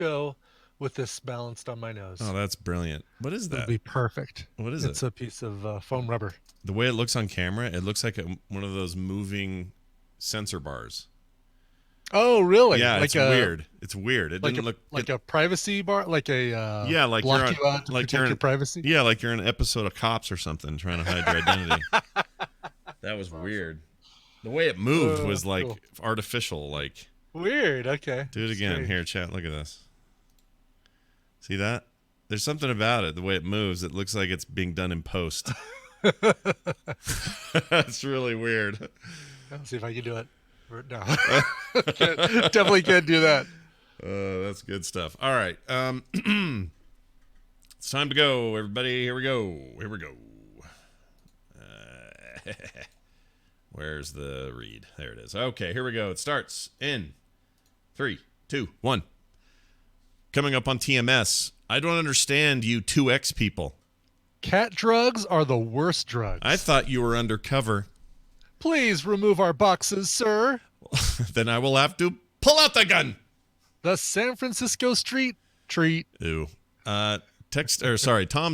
go with this balanced on my Oh, nose. that's brilliant. What is It'll that? be perfect. What is it? It's a piece of foam rubber. The way it looks on camera, it looks like one of those moving sensor bars. Oh, really? Yeah, it's weird. It's weird. It didn't look a privacy bar, like a yeah, like you're block on, you out to like you're protect your in, privacy. yeah, like you're in an episode of Cops or something, trying to hide your identity. That was weird. The way it moved was like Cool. artificial. Like, Weird. Okay. do it again. Strange. Here, chat. Look at this. See that? There's something about it. The way it moves, it looks like it's being done in post. That's really weird. Let's see if I can do it. No, definitely can't do that. That's good stuff. All right. It's time to go, everybody. Here we go. Here we go. Where's the read? There it is. Okay, here we go. It starts in 3, 2, 1. Coming up on TMS. I don't understand you 2X people. Cat drugs are the worst drugs. I thought you were undercover. Please remove our boxes, sir. Then I will have to pull out the gun. The San Francisco street treat. Ooh. Tom's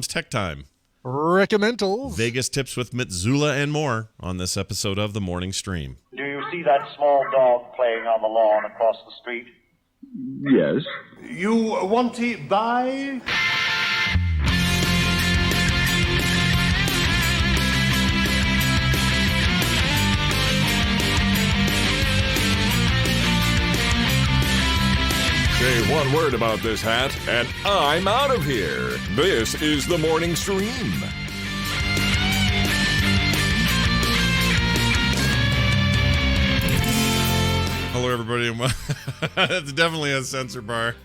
Tech Time. Recommendals. Vegas tips with Mitsula and more on this episode of The Morning Stream. Do you see that small dog playing on the lawn across the street? Yes. You want to buy? Say one word about this hat, and I'm out of here. This is the morning stream. Hello, everybody. It's definitely a censor bar.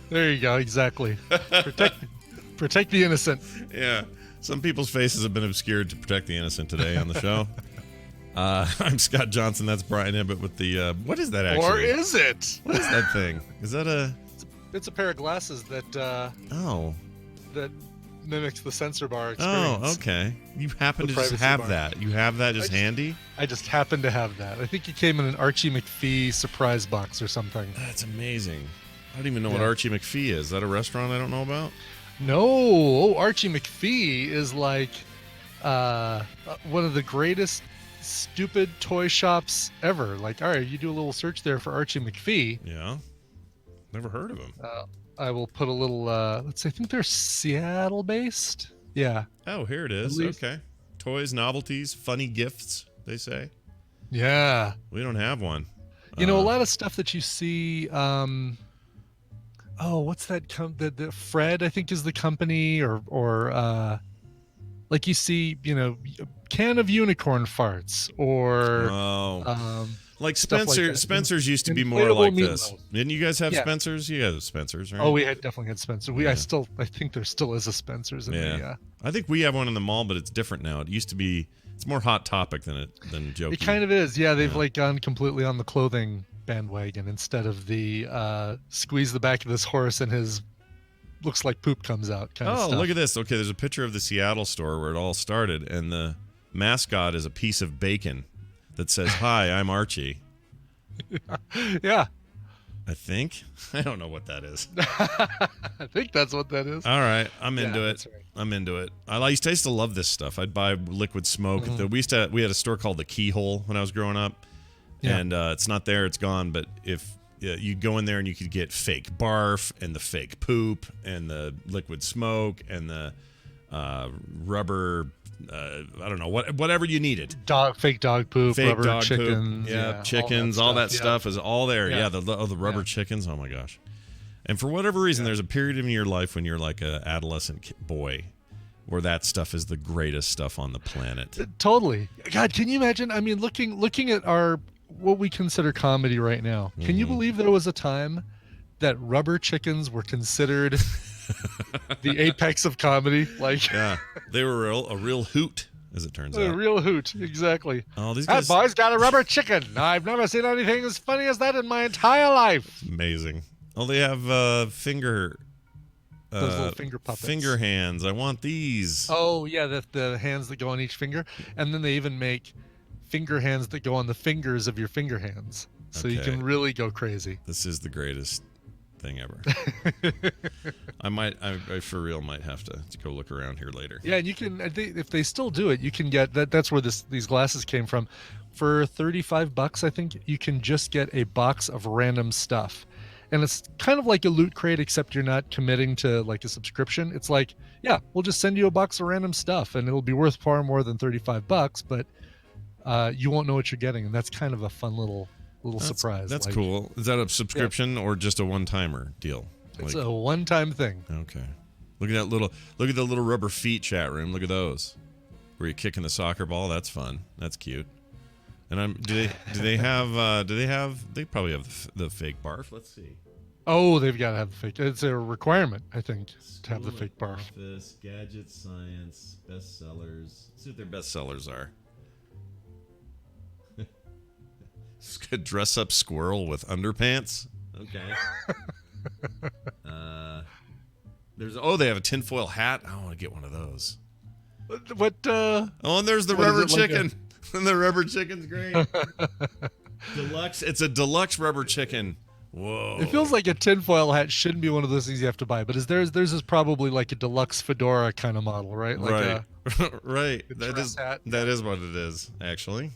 There you go. Exactly. Protect the innocent. Yeah. Some people's faces have been obscured to protect the innocent today on the show. I'm Scott Johnson. That's Brian Ibbott with the... what is that actually? Or is it? What is that thing? Is that a... It's a pair of glasses that Oh. that mimics the sensor bar experience. Oh, okay. You happen The to just privacy have bar. that. You have that just handy? I just happen to have that. I think it came in an Archie McPhee surprise box or something. That's amazing. I don't even know what Yeah. Archie McPhee is. Is that a restaurant I don't know about? No, oh, Archie McPhee is like one of the greatest stupid toy shops ever. Like, all right, you do a little search there for Archie McPhee. Yeah. Never heard of him. I will put a little. Let's see. I think they're Seattle based. Yeah. Oh, here it is. At least- Okay. Toys, novelties, funny gifts, they say. Yeah. We don't have one. You know, a lot of stuff that you see. What's that? The Fred, I think, is the company, or like you see, can of unicorn farts, or like stuff like Spencer. that. Spencer's used to be more Inflatable like this. meatloaf. Didn't you guys have Yeah. Spencer's? You had Spencer's, right? Oh, we had definitely had Spencer. Yeah. I think there still is a Spencer's in Yeah. I think we have one in the mall, but it's different now. It used to be. It's more Hot Topic than Jokey. It kind of is. Yeah, they've Yeah. like gone completely on the clothing bandwagon instead of the squeeze the back of this horse and his looks like poop comes out kind of Oh, stuff. look at this. Okay, there's a picture of the Seattle store where it all started, and the mascot is a piece of bacon that says, "Hi, I'm Archie." Yeah, I think. I don't know what that is. I think that's what that is. All right, I'm Yeah, into it. that's right. I'm into it. I used to love this stuff. I'd buy Liquid Smoke. Mm-hmm. We had a store called the Keyhole when I was growing up, Yeah. and it's not there. It's gone. But if you go in there and you could get fake barf and the fake poop and the liquid smoke and the rubber. I don't know whatever you needed. Fake dog poop, Fake rubber dog chickens, poop. Yeah, chickens. All that yeah. stuff is all there. Yeah. Yeah, the rubber Yeah. chickens. Oh my gosh. And for whatever reason, there's a period in your life when you're like a adolescent boy where that stuff is the greatest stuff on the planet. Totally. God, can you imagine? I mean, looking at what we consider comedy right now. Can you believe there was a time that rubber chickens were considered the apex of comedy? Like, Yeah, they were a real hoot, as it turns a out. real hoot. Exactly. Oh, these That guys, boy's got a rubber chicken. I've never seen anything as funny as that in my entire life. amazing. Oh, they have finger. Those little finger puppets. Finger hands. I want these. Oh yeah, the hands that go on each finger, and then they even make finger hands that go on the fingers of your finger hands, so you Okay. can really go crazy. This is the greatest thing ever. I for real might have to go look around here later. Yeah, and you can, if they still do it, you can get that. That's where these glasses came from. For $35, I think you can just get a box of random stuff, and it's kind of like a Loot Crate, except you're not committing to like a subscription. It's like, yeah, we'll just send you a box of random stuff, and it'll be worth far more than $35, but you won't know what you're getting, and that's kind of a fun little surprise. That's like, cool. Is that a subscription or just a one-timer deal? It's a one-time thing. Okay. Look at the little rubber feet, chat room. Look at those. Where you're kicking the soccer ball. That's fun. That's cute. And they probably have the fake barf. Let's see. Oh, they've got to have the fake. It's a requirement, I think, to have the fake barf. Office, gadget, science, bestsellers. Let's see what their bestsellers are. Dress up squirrel with underpants. Okay. They have a tinfoil hat. I want to get one of those. What? Oh, and there's the what rubber is it, like chicken. The rubber chicken's great. Deluxe. It's a deluxe rubber chicken. Whoa. It feels like a tinfoil hat shouldn't be one of those things you have to buy, but theirs is probably like a deluxe fedora kind of model, right? Like right. Right. a That dress hat. is what it is, actually.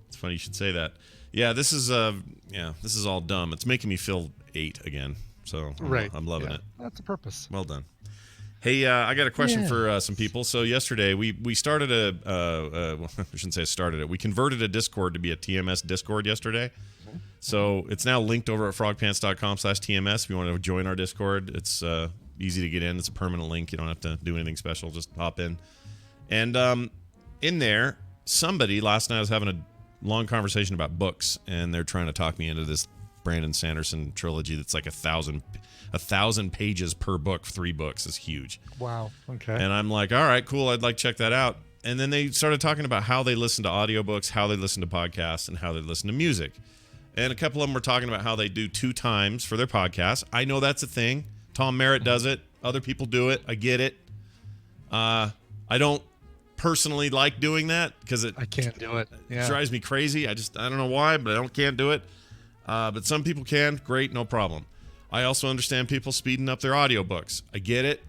It's funny you should say that. Yeah, this is all dumb. It's making me feel 8 again. So I'm loving it. That's the purpose. Well done. Hey, I got a question for some people. So yesterday we started I shouldn't say started it. We converted a Discord to be a TMS Discord yesterday. So it's now linked over at frogpants.com/TMS. If you want to join our Discord, it's easy to get in. It's a permanent link. You don't have to do anything special. Just hop in. And in there, somebody last night was having a long conversation about books, and they're trying to talk me into this Brandon Sanderson trilogy that's like 1,000 pages per book. 3 books is huge. Wow. Okay. And I'm like, all right, cool. I'd like to check that out. And then they started talking about how they listen to audiobooks, how they listen to podcasts, and how they listen to music. And a couple of them were talking about how they do 2 times for their podcast. I know that's a thing. Tom Merritt does it. Other people do it. I get it. I don't personally like doing that because I can't do it. Yeah. drives me crazy. I don't know why, but can't do it. But some people can. Great, no problem. I also understand people speeding up their audiobooks. I get it.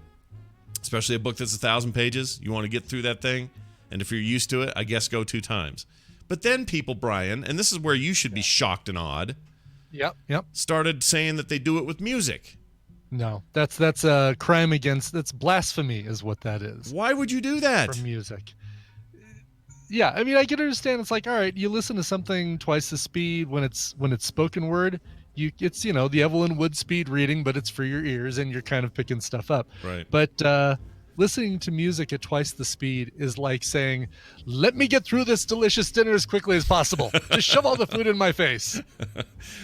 Especially a book that's 1,000 pages. You want to get through that thing. And if you're used to it, I guess go 2 times. But then people, Brian, and this is where you should be shocked and awed. Yep. Started saying that they do it with music. No, that's a crime against. That's blasphemy, is what that is. Why would you do that? For music. Yeah, I mean, I can understand. It's like, all right, you listen to something twice the speed when it's spoken word. It's the Evelyn Wood speed reading, but it's for your ears, and you're kind of picking stuff up. Right. But listening to music at twice the speed is like saying, "Let me get through this delicious dinner as quickly as possible. Just shove all the food in my face."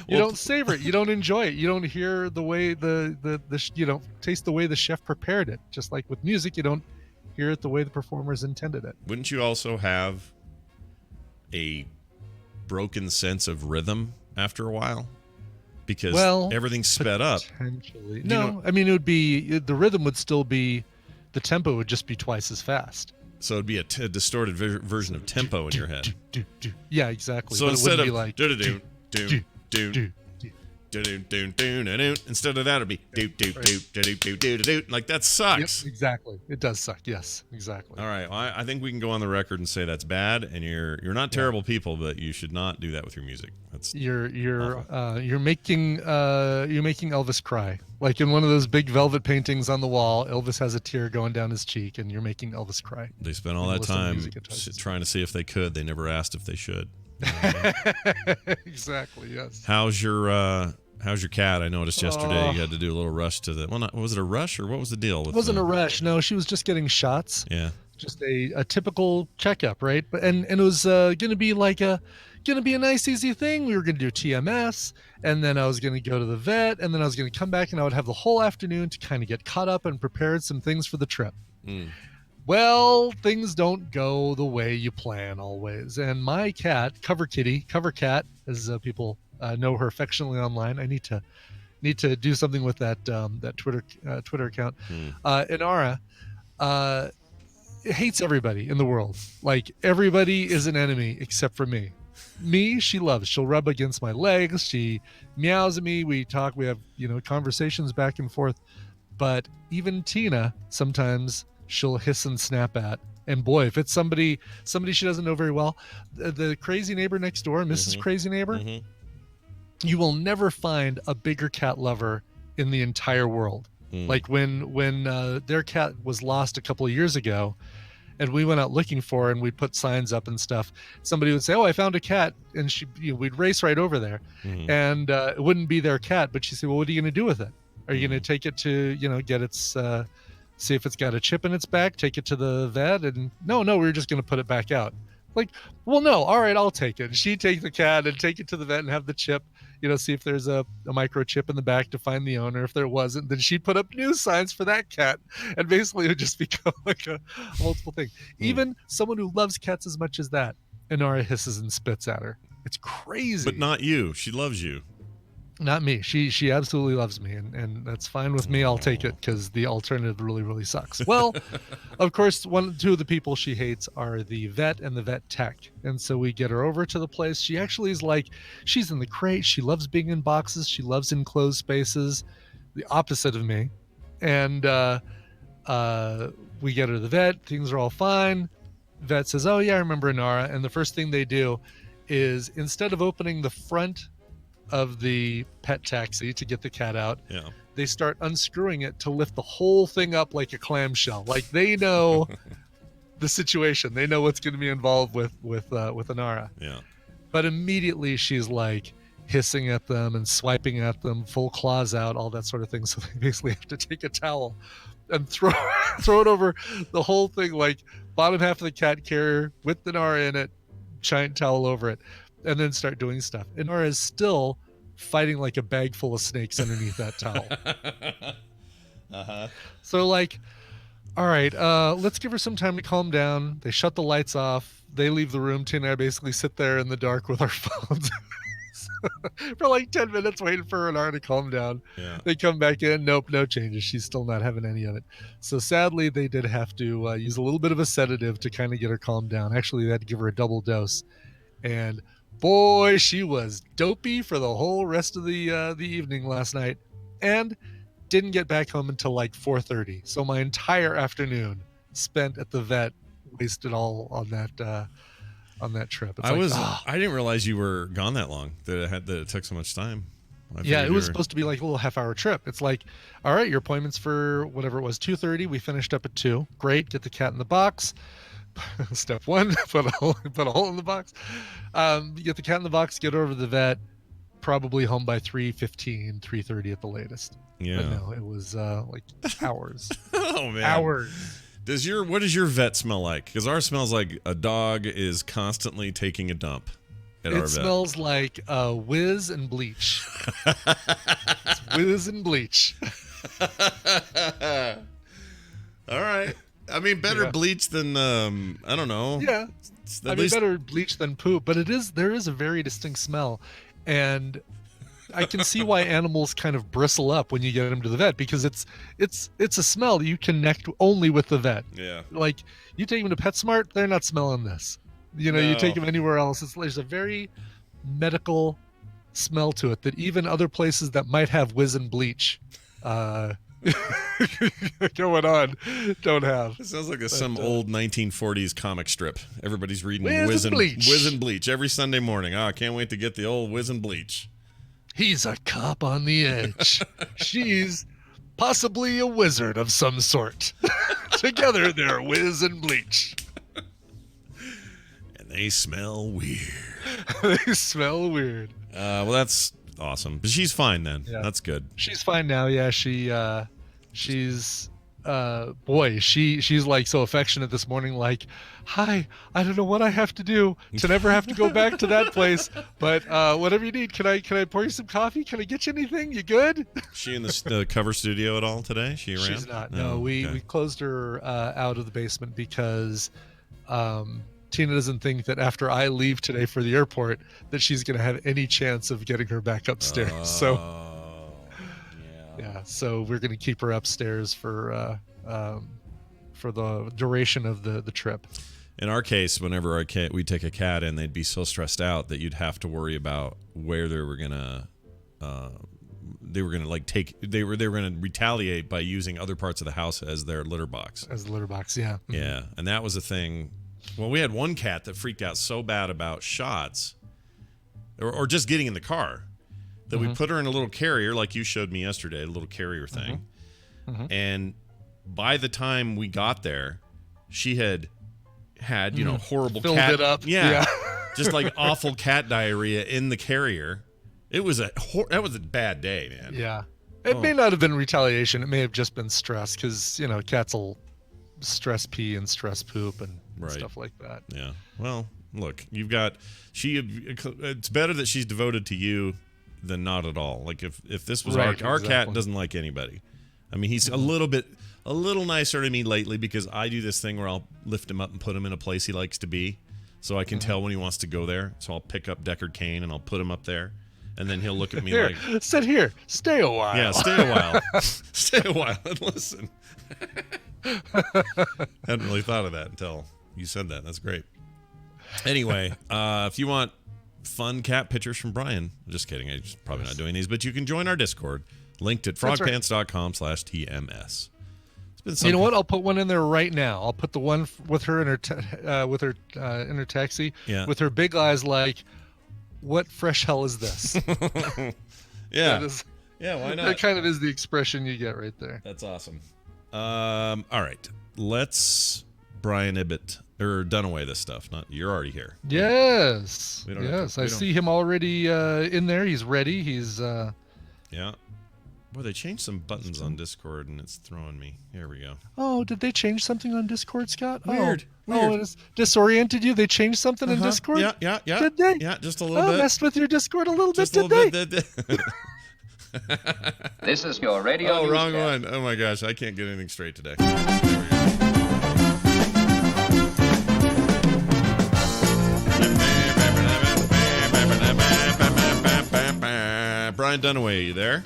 You don't savor it. You don't enjoy it. You don't hear the way you don't taste the way the chef prepared it. Just like with music, you don't hear it the way the performers intended it. Wouldn't you also have a broken sense of rhythm after a while? Because everything's sped up. Potentially. No, I mean, it would be, the rhythm would still be, the tempo would just be twice as fast. So it'd be a distorted version of tempo in your head. Yeah, exactly. So but instead it of like, instead of that, it'd be like that sucks. Yep, exactly. It does suck. Yes, exactly. All right. Well, I think we can go on the record and say that's bad, and you're not terrible people, but you should not do that with your music. That's you're making Elvis cry. Like in one of those big velvet paintings on the wall, Elvis has a tear going down his cheek, and you're making Elvis cry. They spent all that time trying to see if they could. They never asked if they should. Exactly. Yes. How's your cat? I noticed yesterday you had to do a little rush to the. Well, was it a rush or what was the deal? It wasn't a rush. No, she was just getting shots. Yeah. Just a typical checkup, right? But and it was going to be a nice easy thing. We were going to do TMS, and then I was going to go to the vet, and then I was going to come back, and I would have the whole afternoon to kind of get caught up and prepared some things for the trip. Well, things don't go the way you plan always. And my cat, Cover Cat, as people know her affectionately online. I need to do something with that Twitter account. Inara hates everybody in the world. Like everybody is an enemy except for me. Me, she loves. She'll rub against my legs. She meows at me. We talk. We have conversations back and forth. But even Tina, sometimes she'll hiss and snap at. And boy, if it's somebody she doesn't know very well, the crazy neighbor next door, missus Crazy Neighbor, you will never find a bigger cat lover in the entire world. Like when their cat was lost a couple of years ago, and we went out looking for her, and we put signs up and stuff. Somebody would say, "Oh, I found a cat," and we'd race right over there, and it wouldn't be their cat, but she'd say, "Well, what are you going to do with it? Are you going to take it to get its see if it's got a chip in its back, take it to the vet?" And no, we were just going to put it back out. Like, well, no, all right, I'll take it. And she'd take the cat and take it to the vet and have the chip, see if there's a microchip in the back to find the owner. If there wasn't, then she'd put up new signs for that cat. And basically it would just become like a multiple thing. Even someone who loves cats as much as that, Inara hisses and spits at her. It's crazy. But not you. She loves you. Not me. She absolutely loves me, and that's fine with me. I'll take it because the alternative really, really sucks. Well, of course, two of the people she hates are the vet and the vet tech, and so we get her over to the place. She actually is like, she's in the crate. She loves being in boxes. She loves enclosed spaces, the opposite of me. And we get her to the vet. Things are all fine. Vet says, "Oh yeah, I remember Inara." And the first thing they do is, instead of opening the front of the pet taxi to get the cat out, they start unscrewing it to lift the whole thing up like a clamshell. Like, they know the situation. They know what's going to be involved with Inara. Yeah. But immediately she's like hissing at them and swiping at them, full claws out, all that sort of thing. So they basically have to take a towel and throw it over the whole thing, like bottom half of the cat carrier with Inara in it, giant towel over it, and then start doing stuff. Inara is still fighting like a bag full of snakes underneath that towel. So like, all right, let's give her some time to calm down. They shut the lights off. They leave the room. Tina and I basically sit there in the dark with our phones for like 10 minutes waiting for Inara to calm down. Yeah. They come back in. Nope, no changes. She's still not having any of it. So sadly, they did have to use a little bit of a sedative to kind of get her calmed down. Actually, they had to give her a double dose. And boy, she was dopey for the whole rest of the evening last night, and didn't get back home until like 4:30. So my entire afternoon spent at the vet, wasted all on that trip. It's I didn't realize you were gone that long. That it took so much time. Yeah, it was supposed to be like a little half-hour trip. It's like, all right, your appointment's for whatever it was, 2:30. We finished up at 2. Great, get the cat in the box. Step 1, put a hole in the box. Get the cat in the box, get over to the vet, probably home by 3:15, 3:30 at the latest. Yeah. But no, it was like hours. Oh man. Hours. What does your vet smell like? Because ours smells like a dog is constantly taking a dump at our vet. It smells like whiz and bleach. It's whiz and bleach. All right. I mean, better bleach than I don't know. Yeah, better bleach than poop. But there is a very distinct smell, and I can see why animals kind of bristle up when you get them to the vet, because it's a smell that you connect only with the vet. Yeah. Like, you take them to PetSmart, they're not smelling this. You take them anywhere else, there's a very medical smell to it that even other places that might have whiz and bleach going on don't have. It sounds like some old 1940s comic strip. Everybody's reading Whiz and Bleach every Sunday morning. I can't wait to get the old Whiz and Bleach. He's a cop on the edge. She's possibly a wizard of some sort. Together they're Whiz and Bleach. And they smell weird. They smell weird. Well, that's awesome. But she's fine then. Yeah. That's good. She's fine now. Yeah, she's she's like so affectionate this morning, like, "Hi, I don't know what I have to do to never have to go back to that place, but whatever you need, can I pour you some coffee? Can I get you anything? You good?" She in the cover studio at all today? She around? She's not. No, we closed her out of the basement because Tina doesn't think that after I leave today for the airport that she's going to have any chance of getting her back upstairs. So we're going to keep her upstairs for the duration of the trip. In our case, whenever we take a cat in, they'd be so stressed out that you'd have to worry about where they were gonna retaliate by using other parts of the house as their litter box. As the litter box, yeah. Yeah, and that was a thing. Well, we had one cat that freaked out so bad about shots, or just getting in the car, that we put her in a little carrier, like you showed me yesterday, a little carrier thing. And by the time we got there, she had horrible Filled cat. it up. Yeah, just like awful cat diarrhea in the carrier. It was that was a bad day, man. Yeah. It may not have been retaliation. It may have just been stress because, cats will stress pee and stress poop and stuff like that. Yeah. Well, look, it's better that she's devoted to you than not at all. Like if this was our cat doesn't like anybody. I mean, he's a little nicer to me lately because I do this thing where I'll lift him up and put him in a place he likes to be, so I can tell when he wants to go there. So I'll pick up Deckard Cain and I'll put him up there, and then he'll look at me like, sit here, stay a while. Yeah, stay a while. Stay a while and listen. Hadn't really thought of that until you said that. That's great. Anyway, if you want fun cat pictures from Brian, just kidding. I'm just probably not doing these, but you can join our Discord, linked at frogpants.com/TMS. You know what? I'll put one in there right now. I'll put the one with her in her in her taxi, with her big eyes like, what fresh hell is this? Yeah. Why not? That kind of is the expression you get right there. That's awesome. All right. Let's Brian Ibbott or Dunaway this stuff. You're already here. Yes. I see him already in there. He's ready. He's yeah. Boy, they changed some buttons on Discord and it's throwing me. Here we go. Oh, did they change something on Discord, Scott? Weird. Oh, it has disoriented you? They changed something in Discord? Yeah. Did they? Yeah, just a little bit. Messed with your Discord a little just bit, did they? This is your radio. Oh, wrong one. Oh my gosh, I can't get anything straight today. Brian Dunaway, you there?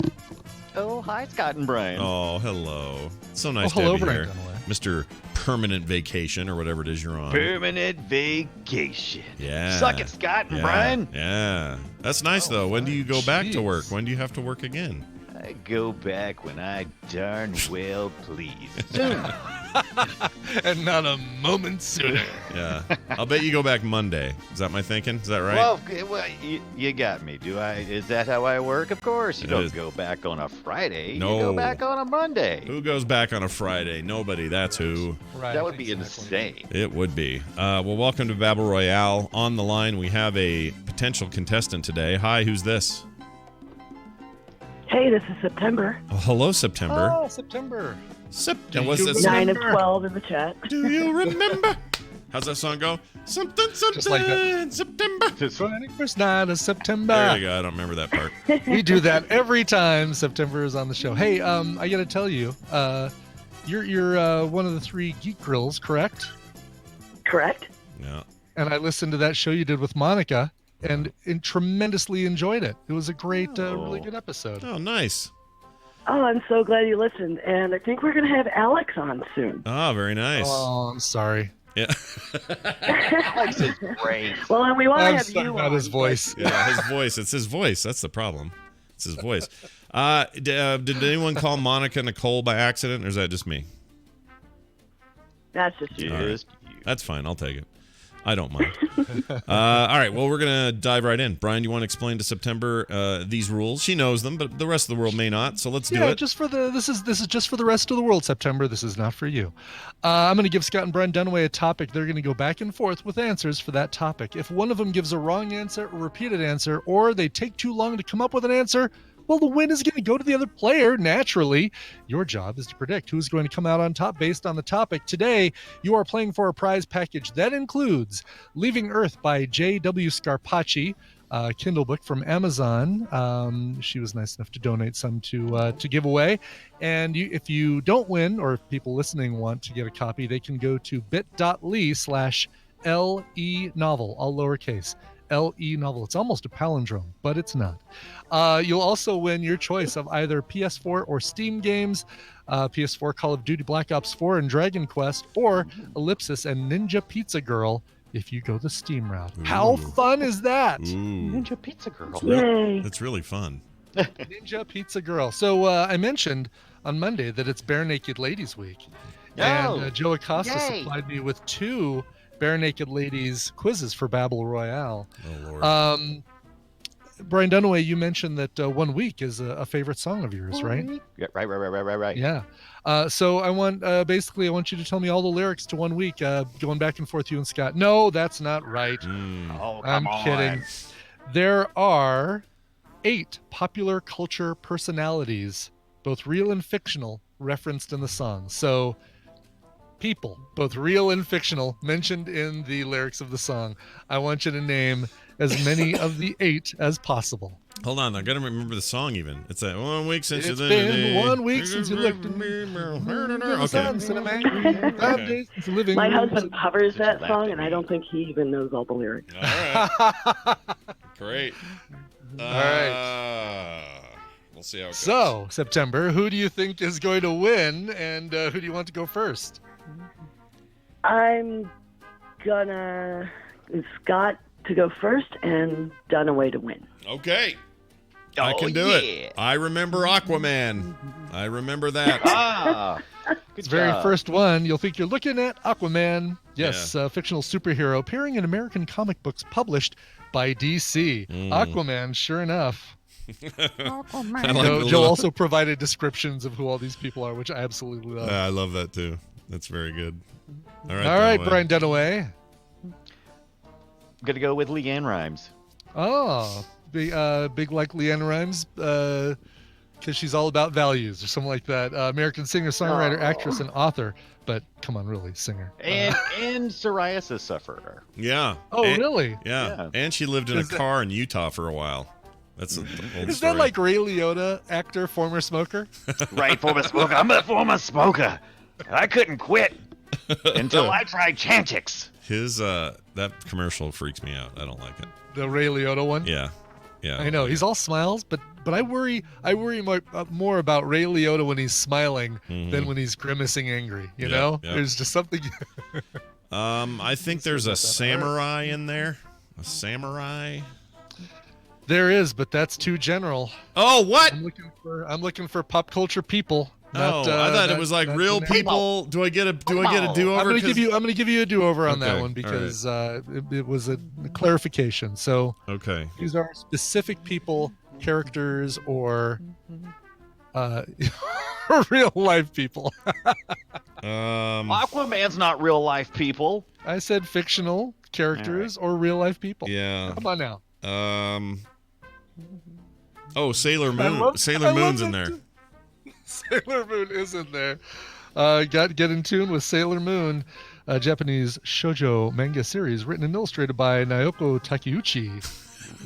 Oh, hi, Scott and Brian. Oh, hello. It's so nice to hello, have you Brian here. Dunaway. Mr. Permanent Vacation or whatever it is you're on. Permanent vacation. Yeah. Suck it, Scott and Brian. Yeah. That's nice, though. When do you go back to work? When do you have to work again? I go back when I darn well please. Soon. And not a moment sooner. Yeah. I'll bet you go back Monday. Is that my thinking? Is that right? Well, you got me. Is that how I work? Of course. You don't go back on a Friday. No. You go back on a Monday. Who goes back on a Friday? Nobody. That's who. Right, that would be insane. It would be. Well, welcome to Babble Royale. On the line, we have a potential contestant today. Hi, who's this? Hey, this is September. Oh, hello, September. Oh, September. Was it 9 of 12 in the chat. Do you remember? How's that song go? Something, Just like that. September. 21st night of September. There you go. I don't remember that part. We do that every time September is on the show. Hey, I got to tell you, you're one of the 3 Geek Grills, correct? Correct. Yeah. And I listened to that show you did with Monica and tremendously enjoyed it. It was a great, really good episode. Oh, nice. Oh, I'm so glad you listened. And I think we're going to have Alex on soon. Oh, very nice. Oh, I'm sorry. Yeah. Alex is great. Well, and we want to I'm have sorry you about on. his voice. Yeah, his voice. It's his voice. That's the problem. It's his voice. Did anyone call Monica Nicole by accident, or is that just me? That's just you. All right. That's fine. I'll take it. I don't mind. All right. Well, we're going to dive right in. Brian, you want to explain to September these rules? She knows them, but the rest of the world may not. So let's do it. Just for this is just for the rest of the world, September. This is not for you. I'm going to give Scott and Brian Dunaway a topic. They're going to go back and forth with answers for that topic. If one of them gives a wrong answer, a repeated answer, or they take too long to come up with an answer, well, the win is going to go to the other player, naturally. Your job is to predict who's going to come out on top based on the topic. Today, you are playing for a prize package that includes Leaving Earth by J.W. Scarpacci, a Kindle book from Amazon. She was nice enough to donate some to give away. And if you don't win, or if people listening want to get a copy, they can go to bit.ly/LE novel, all lowercase. LE novel. It's almost a palindrome, but it's not. You'll also win your choice of either PS4 or Steam games, PS4 Call of Duty Black Ops 4 and Dragon Quest, or Ellipsis and Ninja Pizza Girl if you go the Steam route. How fun is that? Ninja Pizza Girl. Yay. That's really fun. Ninja Pizza Girl. So I mentioned on Monday that it's Bare Naked Ladies Week. And Joe Acosta Yay. supplied me with 2 Bare Naked Ladies quizzes for Battle Royale. Oh, Lord. Brian Dunaway, you mentioned that 1 Week is a favorite song of yours, right? Yeah, right. Yeah. So I want basically I want you to tell me all the lyrics to 1 Week, going back and forth, you and Scott. No, that's not right. Oh, I'm come on. kidding. There are 8 popular culture personalities, both real and fictional, referenced in the song. So people, both real and fictional, mentioned in the lyrics of the song. I want you to name as many of the 8 as possible. Hold on, I gotta remember the song even. It's that 1 week since It's you been 1 week since you looked at me. Okay. 5 days since you're living. My husband covers that song, and I don't think he even knows all the lyrics. All right. Great. All right. We'll see how it goes. So, September, who do you think is going to win, and who do you want to go first? I'm gonna Scott to go first and Dunaway to win. Okay. I can do it. I remember Aquaman. I remember that. Good Its very job. first one, you'll think you're looking at Aquaman. Yes, fictional superhero appearing in American comic books published by DC. Aquaman, sure enough. I like the Joe little- also provided descriptions of who all these people are, which I absolutely love. I love that too. That's very good. All right. All right, Dunaway. Brian Dunaway. I'm gonna go with Leanne Rhymes. Oh, big like Leanne Rhymes, because she's all about values or something like that. American singer, songwriter, actress, and author. But come on, really, singer. And psoriasis sufferer. Yeah. Oh, And- really? Yeah. Yeah. And she lived in Is a that- car in Utah for a while. That's the old Is story. that like Ray Liotta, actor, former smoker? Right, former smoker. I'm a former smoker. I couldn't quit until I tried Chantix. His that commercial freaks me out. I don't like it. The Ray Liotta one? Yeah. Yeah. I know he's all smiles, but I worry more about Ray Liotta when he's smiling than when he's grimacing angry. You Yeah, know, yeah. there's just something. I think there's a samurai in there. A samurai. There is, but that's too general. Oh, what? I'm looking for pop culture people. Not, I thought it not- was like not real the- people. Do I get a do I'm over? gonna give you a do-over on that Okay, one all because it was a clarification. So Okay. these are specific people, characters, or real life people. Aquaman's not real life people. I said fictional characters or real life people. Yeah. Come on now. Oh, Sailor I Moon. love- Sailor I love Moon's in that there. too. Sailor Moon is in there. Get in tune with Sailor Moon, a Japanese shoujo manga series written and illustrated by Naoko Takeuchi.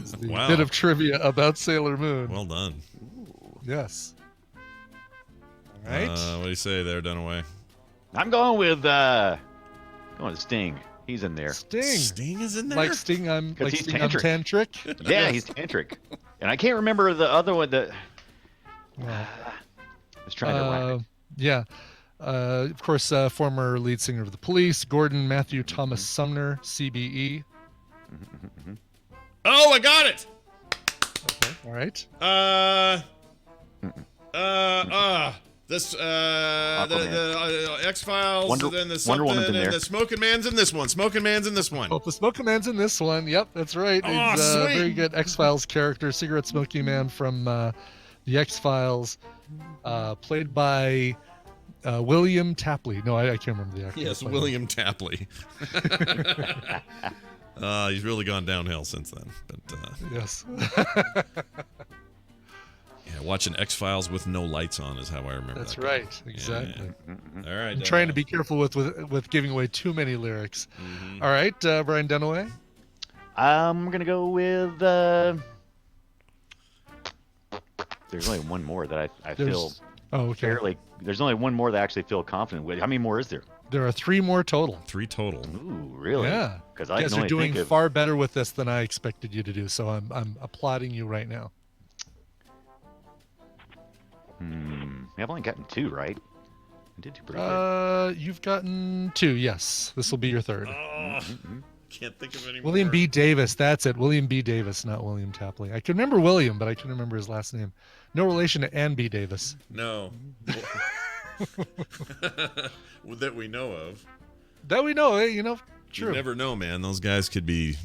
Is the Wow. bit of trivia about Sailor Moon. Well done. Yes. All right. What do you say there, Dunaway? I'm going with Sting. He's in there. Sting. Sting is in there. Like Sting, I'm 'Cause like he's Sting, I'm tantric. Yeah, he's tantric. And I can't remember the other one that Well, I was trying to rhyme. yeah. Of course, former lead singer of the Police, Gordon Matthew Thomas Sumner, CBE. Oh, I got it. All right. This the X-Files, Wonder- and then the Wonder something, Woman's in and there. the Smoking Man's in this one. Smoking Man's in this one. Oh, the Smoking Man's in this one. Yep, that's right. Oh, He's a sweet. very good X-Files character, cigarette smoking man from the X-Files, played by William Tapley. No, I can't remember the actor. Yes, William Tapley. He's really gone downhill since then. But Yes. yeah, watching X-Files with no lights on is how I remember. That's that. right. Exactly. All right. I'm trying to be careful with giving away too many lyrics. All right, Brian Dunaway. I'm gonna go with. There's only one more that I feel Oh, okay. fairly. There's only one more that I actually feel confident with. How many more is there? There are 3 more total. 3 total. Ooh, really? Yeah. Because You I guys can are only doing think of far better with this than I expected you to do. So I'm applauding you right now. I've only gotten 2 right. I did do pretty good. You've gotten 2. Yes, this will be your 3rd. Oh, can't think of any more. William B. Davis. That's it. William B. Davis, not William Tapley. I can remember William, but I couldn't remember his last name. No relation to Ann B. Davis. No. That we know of. That we know, you know. You True. never know, man. Those guys could be,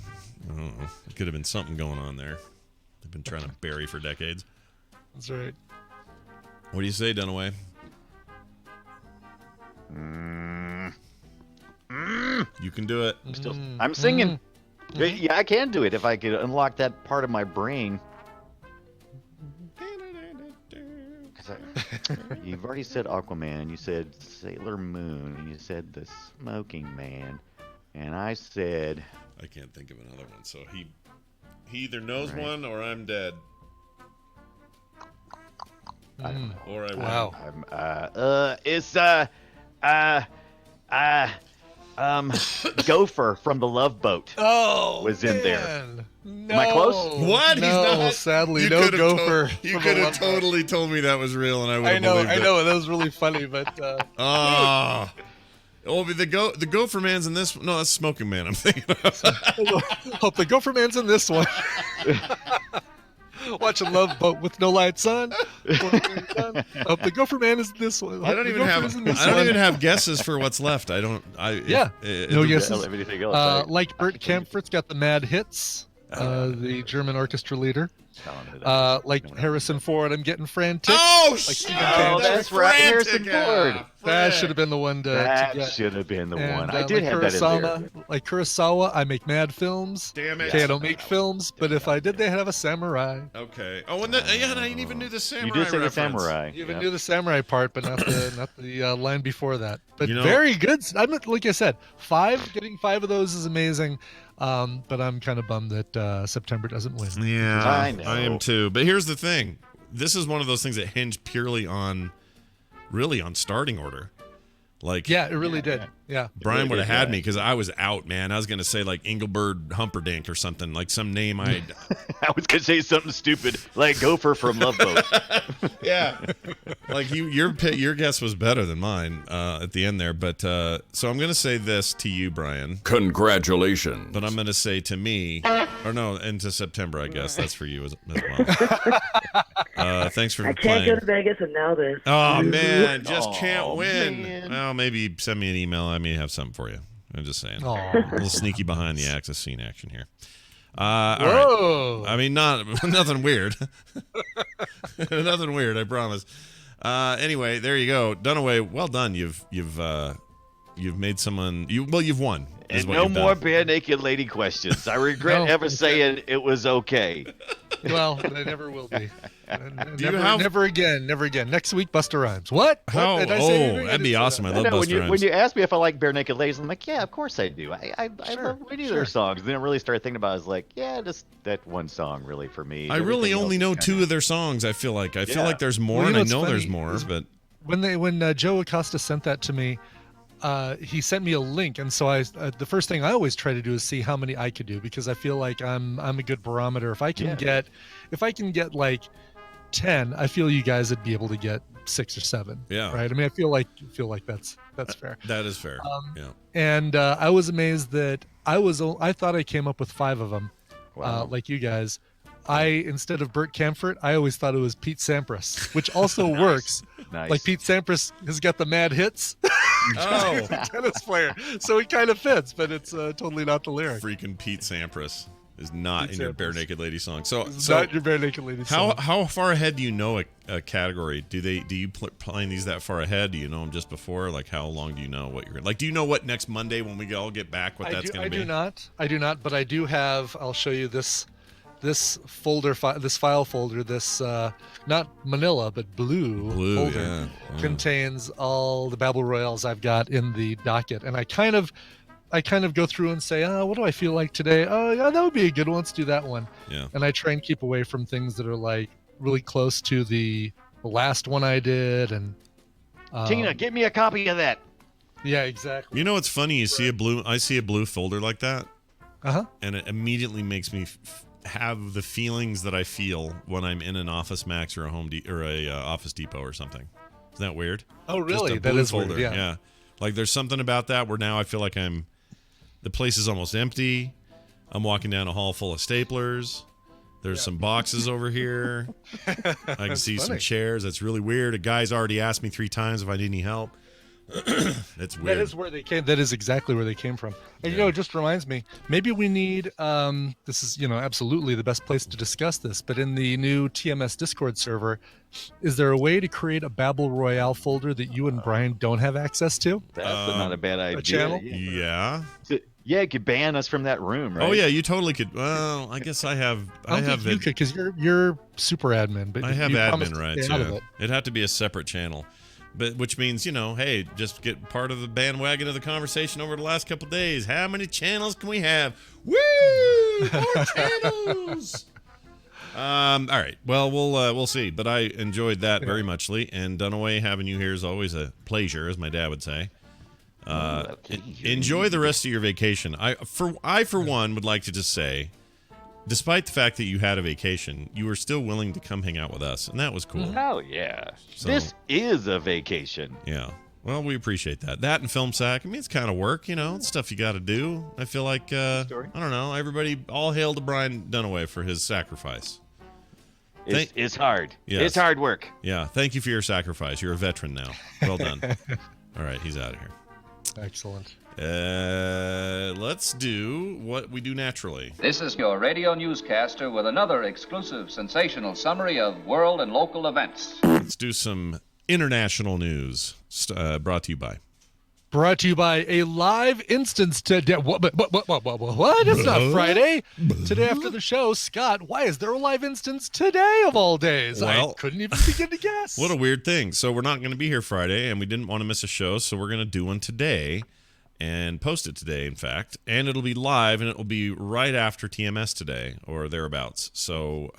I don't know, it could have been something going on there. They've been trying to bury for decades. That's right. What do you say, Dunaway? You can do it. I'm singing. Yeah, I can do it if I could unlock that part of my brain. 'Cause you've already said Aquaman, you said Sailor Moon, and you said The Smoking Man, and I said... I can't think of another one, so he either knows Right. one or I'm dead. I don't know. Or I win. Wow. It's Gopher from the Love Boat. Oh, Was in there. man. No. Am I close? What? No, He's not. sadly, You no could've gopher. You from could the have Love Boat. totally told me that was real, and I would have I know, believed I it. know. That was really funny, but Oh. Oh, but the Gopher Man's in this. No, that's Smoking Man. I'm thinking of. hope the Gopher Man's in this one. Watching Love Boat with no lights on. Hope the Gopher Man is this one. I don't even have guesses for what's left. I don't. Yeah. No guesses. Anything else? Right? Like Bert Kaempfert's got the Mad Hits, the German orchestra leader. Like Harrison Ford, I'm getting frantic. Oh, Like shit. Stephen King. That's right, Harrison Ford. That should have been the one to That get. should have been the And, one. I did like have that in there. Like Kurosawa, I make mad films. Damn it. Okay, I don't make films, but if I did, they have a samurai. Okay. Oh, and yeah, and I didn't even do the samurai. You did say the reference. samurai. You even Yep. knew the samurai part, but not the line before that. But You know- very good. Like I said, getting 5 of those is amazing. But I'm kind of bummed that September doesn't win. Yeah, I know. I am too. But here's the thing: this is one of those things that hinge purely on, really, on starting order. Like, Yeah, it really did. Yeah. Brian would have had yeah. me because I was out, man. I was gonna say like Engelbert Humperdinck or something, like some name I. I was gonna say something stupid like Gopher from Love Boat. Yeah, like your guess was better than mine at the end there. But so I'm gonna say this to you, Brian. Congratulations. But I'm gonna say to me, or no, into September, I guess that's for you as well. Thanks for I can't playing. go to Vegas and now this. Oh man, just can't Aw, win. man. Well, maybe send me an email. I may have something for you. I'm just saying. Aw. A little sneaky behind the axis scene action here. All right. Whoa. I mean, nothing weird. Nothing weird. I promise. Anyway, there you go. Dunaway, well done. You've made someone. You've won. is And what no you've done. more bare naked lady questions. I regret No. ever saying it was okay. Well, they never will be. Do you Never, have- never again. Never again. Next week, Busta Rhymes. What? How? Did I say anything? I That'd be didn't say awesome. I that. love No, Busta Rhymes. when you ask me if I like bare naked ladies, I'm like, yeah, of course I do. I Sure, love many of their songs. Then I really started thinking about it. I was like, yeah, just that one song really for me. I really Everything only else know is 2 kinda- of their songs. I feel like Yeah. there's more, Well, and you know I what's know funny there's more, is- but When Joe Acosta sent that to me, he sent me a link, and so the first thing I always try to do is see how many I could do, because I feel like I'm a good barometer. If I can get like 10, I feel you guys would be able to get 6 or 7. Yeah. Right. I mean, I feel like that's fair. that is fair. Yeah. And I was amazed that I thought I came up with 5 of them, Wow. like you guys. Instead of Bert Kaempfert, I always thought it was Pete Sampras, which also works. Nice. Like Pete Sampras has got the mad hits. Oh, He's a tennis player, so it kind of fits, but it's totally not the lyric. freaking Pete Sampras is not Pete in your Sampras. Bare Naked Lady song. So It's not your bare naked lady. song. how far ahead do you know a category? Do you playing these that far ahead? Do you know them just before? Like how long do you know what you're like? Do you know what next Monday when we all get back what that's going to be? I do not, but I do have. I'll show you this folder, this file folder, this not Manila but blue folder yeah. contains all the Battle Royales I've got in the docket, and I kind of go through and say, what do I feel like today? Oh, yeah, that would be a good one. Let's do that one. Yeah. And I try and keep away from things that are like really close to the last one I did. And Tina, give me a copy of that. Yeah, exactly. You know what's funny? I see a blue folder like that, and it immediately makes me have the feelings that I feel when I'm in an Office Max or a Office Depot or something. Isn't that weird? Oh, really? Just a That blue is folder. weird. Yeah. Yeah. Like there's something about that where now I feel like the place is almost empty. I'm walking down a hall full of staplers. There's some boxes over here. I can see some funny. chairs. That's really weird. A guy's already asked me 3 times if I need any help. That's weird. That is where they came. That is exactly where they came from. And you know, it just reminds me. Maybe we need. This is absolutely the best place to discuss this. But in the new TMS Discord server, is there a way to create a Babel Royale folder that you and Brian don't have access to? That's not a bad idea. channel? Yeah. Yeah, it could ban us from that room, right? Oh yeah, you totally could. Well, I guess I have. I don't think you could because you're super admin. But I have you promised admin to rights. stay out of Yeah. it. It'd have to be a separate channel, but which means hey, just get part of the bandwagon of the conversation over the last couple days. How many channels can we have? Woo! More channels. All right. Well, we'll see. But I enjoyed that very much, Lee. And Dunaway, having you here is always a pleasure, as my dad would say. Enjoy the rest of your vacation. I for one would like to just say, despite the fact that you had a vacation, you were still willing to come hang out with us, and that was cool. Oh yeah, So- this is a vacation. Yeah. Well, we appreciate that. That and Film Sack. I mean, it's kind of work, it's stuff you got to do. I feel like I don't know. Everybody, all hail to Brian Dunaway for his sacrifice. It's hard. Yes. It's hard work. Yeah. Thank you for your sacrifice. You're a veteran now. Well done. All right, he's out of here. Excellent. Let's do what we do naturally. This is your radio newscaster with another exclusive sensational summary of world and local events. Let's do some international news brought to you by. Brought to you by a live instance today. What? It's not Friday. Today after the show, Scott, why is there a live instance today of all days? Well, I couldn't even begin to guess. What a weird thing. So we're not going to be here Friday, and we didn't want to miss a show, so we're going to do one today and post it today, in fact. And it'll be live, and it'll be right after TMS today or thereabouts. So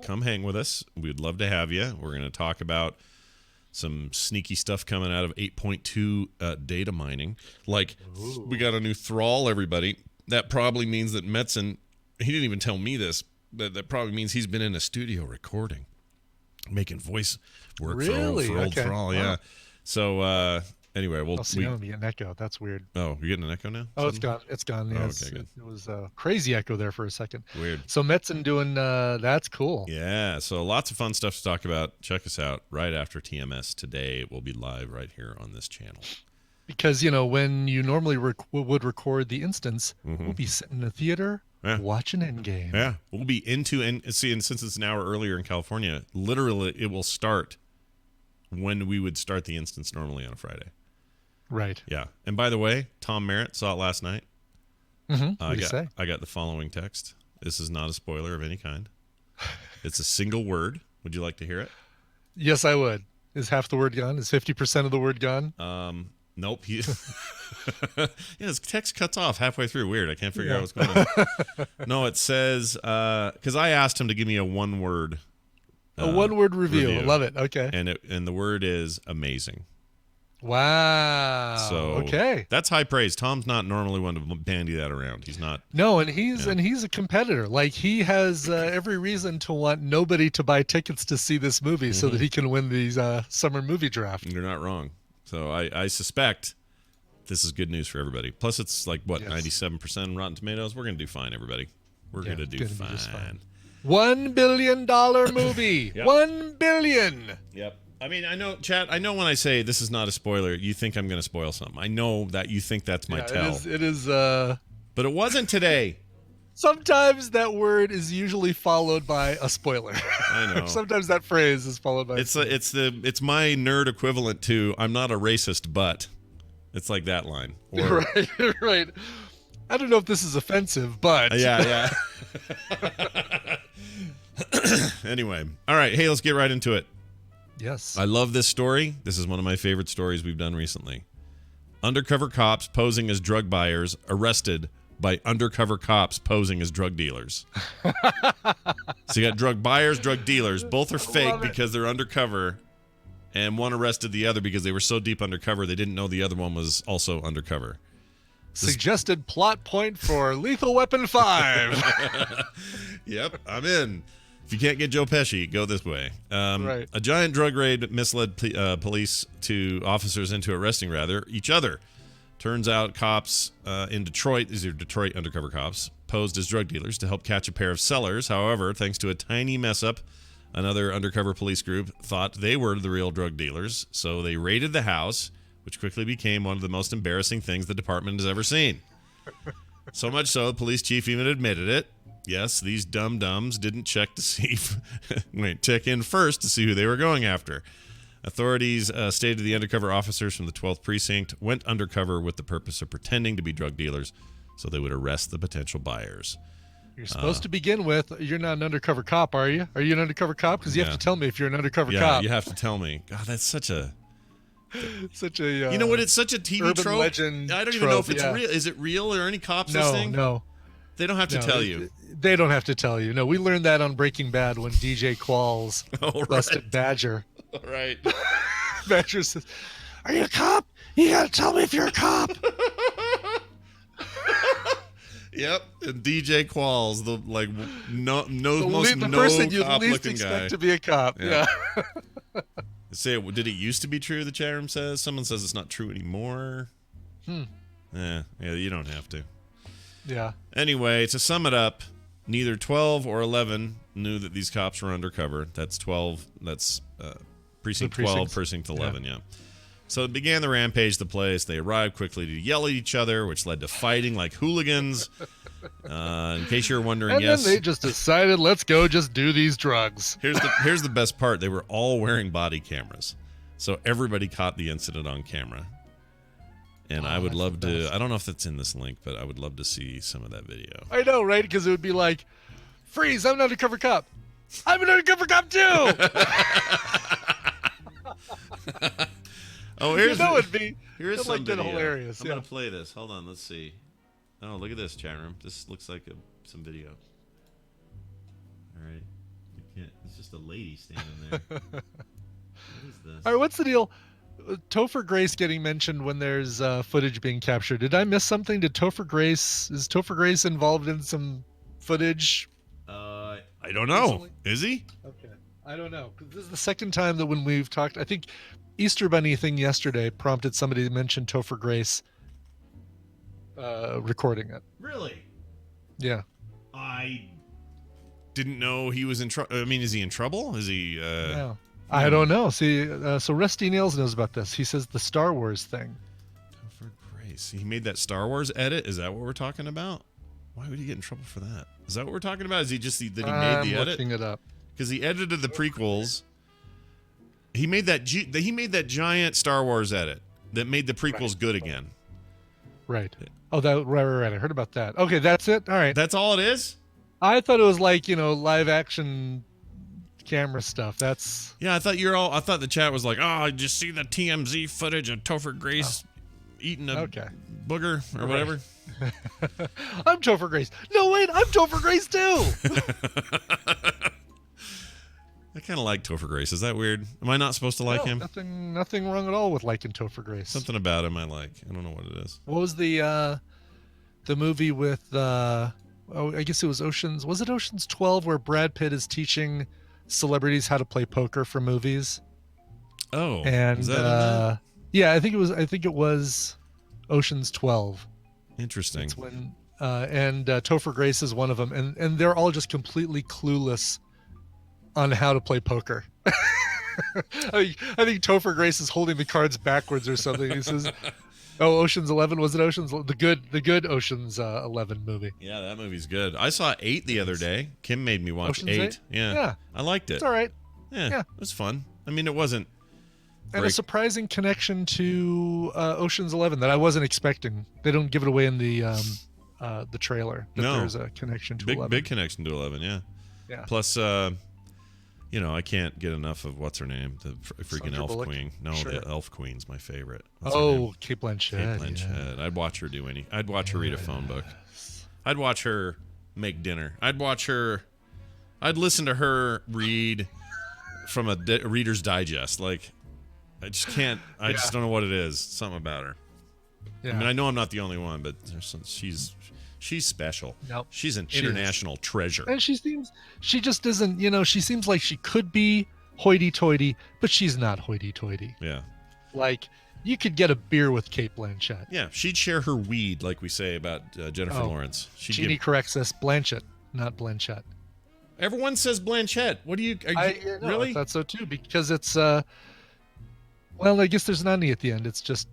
come hang with us. We'd love to have you. We're going to talk about some sneaky stuff coming out of 8.2 data mining. Like, we got a new thrall, everybody. That probably means that Metzen, he didn't even tell me this, but that probably means he's been in a studio recording, making voice work Really? for old Okay. thrall. Wow. Yeah. So, anyway, I'll see. I'm getting an echo. That's weird. Oh, you're getting an echo now? Oh, it's gone. It's gone. Oh, Yes. okay, good. It was a crazy echo there for a second. Weird. So Metzen doing that's cool. Yeah, so lots of fun stuff to talk about. Check us out right after TMS today. We'll be live right here on this channel. Because when you normally would record the instance, we'll be sitting in a theater watching Endgame. Yeah, we'll be and since it's an hour earlier in California, literally it will start when we would start the instance normally on a Friday. Right. Yeah. And by the way, Tom Merritt saw it last night. What do you say? I got the following text. This is not a spoiler of any kind. It's a single word. Would you like to hear it? Yes, I would. Is half the word gone? Is 50% of the word gone? Nope. Yeah, his text cuts off halfway through. Weird. I can't figure out what's going on. No, it says, because I asked him to give me a one-word. A one-word review. Love it. Okay. And the word is amazing. Wow. So okay. That's high praise. Tom's not normally one to bandy that around. He's not. No, and he's a competitor. Like he has every reason to want nobody to buy tickets to see this movie so that he can win the summer movie draft. You're not wrong. So I suspect this is good news for everybody. Plus, it's like, 97% Rotten Tomatoes? We're going to do fine, everybody. We're going to do fine. $1 billion movie. Yep. $1 billion. Yep. I mean, I know, chat, I know when I say this is not a spoiler, you think I'm going to spoil something. I know that you think that's my tell. It is but it wasn't today. Sometimes that word is usually followed by a spoiler. I know. Sometimes that phrase is followed by It's my nerd equivalent to I'm not a racist, but it's like that line. Or, right. I don't know if this is offensive, but yeah. Anyway, all right. Hey, let's get right into it. Yes. I love this story. This is one of my favorite stories we've done recently. Undercover cops posing as drug buyers arrested by undercover cops posing as drug dealers. So you got drug buyers, drug dealers. Both are fake because they're undercover, and one arrested the other because they were so deep undercover they didn't know the other one was also undercover. Suggested plot point for Lethal Weapon 5. Yep, I'm in. If you can't get Joe Pesci, go this way. Right. A giant drug raid misled police to officers into arresting each other. Turns out cops in Detroit, these are Detroit undercover cops, posed as drug dealers to help catch a pair of sellers. However, thanks to a tiny mess up, another undercover police group thought they were the real drug dealers, so they raided the house, which quickly became one of the most embarrassing things the department has ever seen. So much so, the police chief even admitted it. Yes, these dum-dums didn't check in first to see who they were going after. Authorities stated the undercover officers from the 12th Precinct went undercover with the purpose of pretending to be drug dealers so they would arrest the potential buyers. You're supposed to begin with, you're not an undercover cop, are you? Are you an undercover cop? Because you have to tell me if you're an undercover Yeah, cop. you have to tell me. God, that's such a... Such a... you know what? It's such a TV urban trope. legend I don't even know if trope, it's yeah. real. Is it real? Or any cops No, listening? no. They don't have to No, tell you. They don't have to tell you. No, we learned that on Breaking Bad when DJ Qualls Oh, busted right. Badger. All right. Badger says, "Are you a cop? You gotta tell me if you're a cop." Yep. And DJ Qualls, the The person you cop least looking expect guy. to be a cop. Yeah. Yeah. Say, did it used to be true? The chat room says. Someone says it's not true anymore. Yeah, you don't have to. Yeah. Anyway, to sum it up, neither 12 or 11 knew that these cops were undercover. That's 12. That's precinct 12, precinct 11. Yeah. So it began the rampage. The place. They arrived quickly to yell at each other, which led to fighting like hooligans. In case you're wondering, And yes. then they just decided, let's go just do these drugs. Here's the best part. They were all wearing body cameras, so everybody caught the incident on camera. And I would love to. I don't know if that's in this link, but I would love to see some of that video. I know, right? Because it would be like, freeze, I'm an undercover cop. I'm an undercover cop too. Oh, here's it'd be here's it'd, some like, been video. hilarious. I'm Yeah. gonna play this. Hold on, let's see. Oh, look at this chat room. This looks like some video. All right, you can't. It's just a lady standing there. What is this? All right, what's the deal? Topher Grace getting mentioned when there's footage being captured. Did I miss something? Is Topher Grace involved in some footage? I don't know. Recently? Is he? Okay, I don't know. 'Cause this is the second time that when we've talked, I think Easter Bunny thing yesterday prompted somebody to mention Topher Grace recording it. Really? Yeah. I didn't know he was in trouble. I mean, is he in trouble? Is he? Yeah. I don't know. See, so Rusty Nails knows about this. He says the Star Wars thing. Topher Grace. He made that Star Wars edit. Is that what we're talking about? Why would he get in trouble for that? Is that what we're talking about? Is he just that he made the edit? Looking it up. Because he edited the prequels. He made that giant Star Wars edit that made the prequels good again. Right. Oh, right. I heard about that. Okay, that's it. All right. That's all it is? I thought it was like, live action camera stuff. That's Yeah, I thought the chat was like, oh, did you see the TMZ footage of Topher Grace eating a booger or whatever? I'm Topher Grace. No, wait, I'm Topher Grace too. I kind of like Topher Grace. Is that weird? Am I not supposed to like him? Nothing wrong at all with liking Topher Grace. Something about him I like. I don't know what it is. What was the movie with I guess it was Ocean's. Was it Ocean's 12 where Brad Pitt is teaching celebrities how to play poker for movies? Oh, and is that in that? Yeah, I think it was Ocean's 12. Interesting. It's when and Topher Grace is one of them, and they're all just completely clueless on how to play poker. I think Topher Grace is holding the cards backwards or something. He says, "Oh, Ocean's 11. Was it Ocean's the good Ocean's 11 movie?" Yeah, that movie's good. I saw 8 the other day. Kim made me watch Ocean's 8. 8? Yeah. Yeah. I liked it. It's all right. Yeah. It was fun. I mean, it wasn't. And a surprising connection to Ocean's 11 that I wasn't expecting. They don't give it away in the trailer that No. there's a connection to 11. Big connection to 11, yeah. Yeah. Plus, I can't get enough of what's her name, the freaking Sandra Elf Bullock? Queen. No, Sure. the Elf Queen's my favorite. What's her name? Oh, Kate Blanchett. Kate Blanchett. I'd watch her do any. I'd watch her read a phone book. I'd watch her make dinner. I'd listen to her read from a Reader's Digest. Like, I just can't. I just don't know what it is. Something about her. Yeah. I mean, I know I'm not the only one, but she's special. Nope. She's an She international treasure. And she just isn't, she seems like she could be hoity-toity, but she's not hoity-toity. Yeah. Like, you could get a beer with Kate Blanchett. Yeah, she'd share her weed, like we say about Jennifer Lawrence. Jeannie corrects us, Blanchett, not Blanchett. Everyone says Blanchett. What do you... really? I thought so too, because it's, well, I guess there's not any at the end. It's just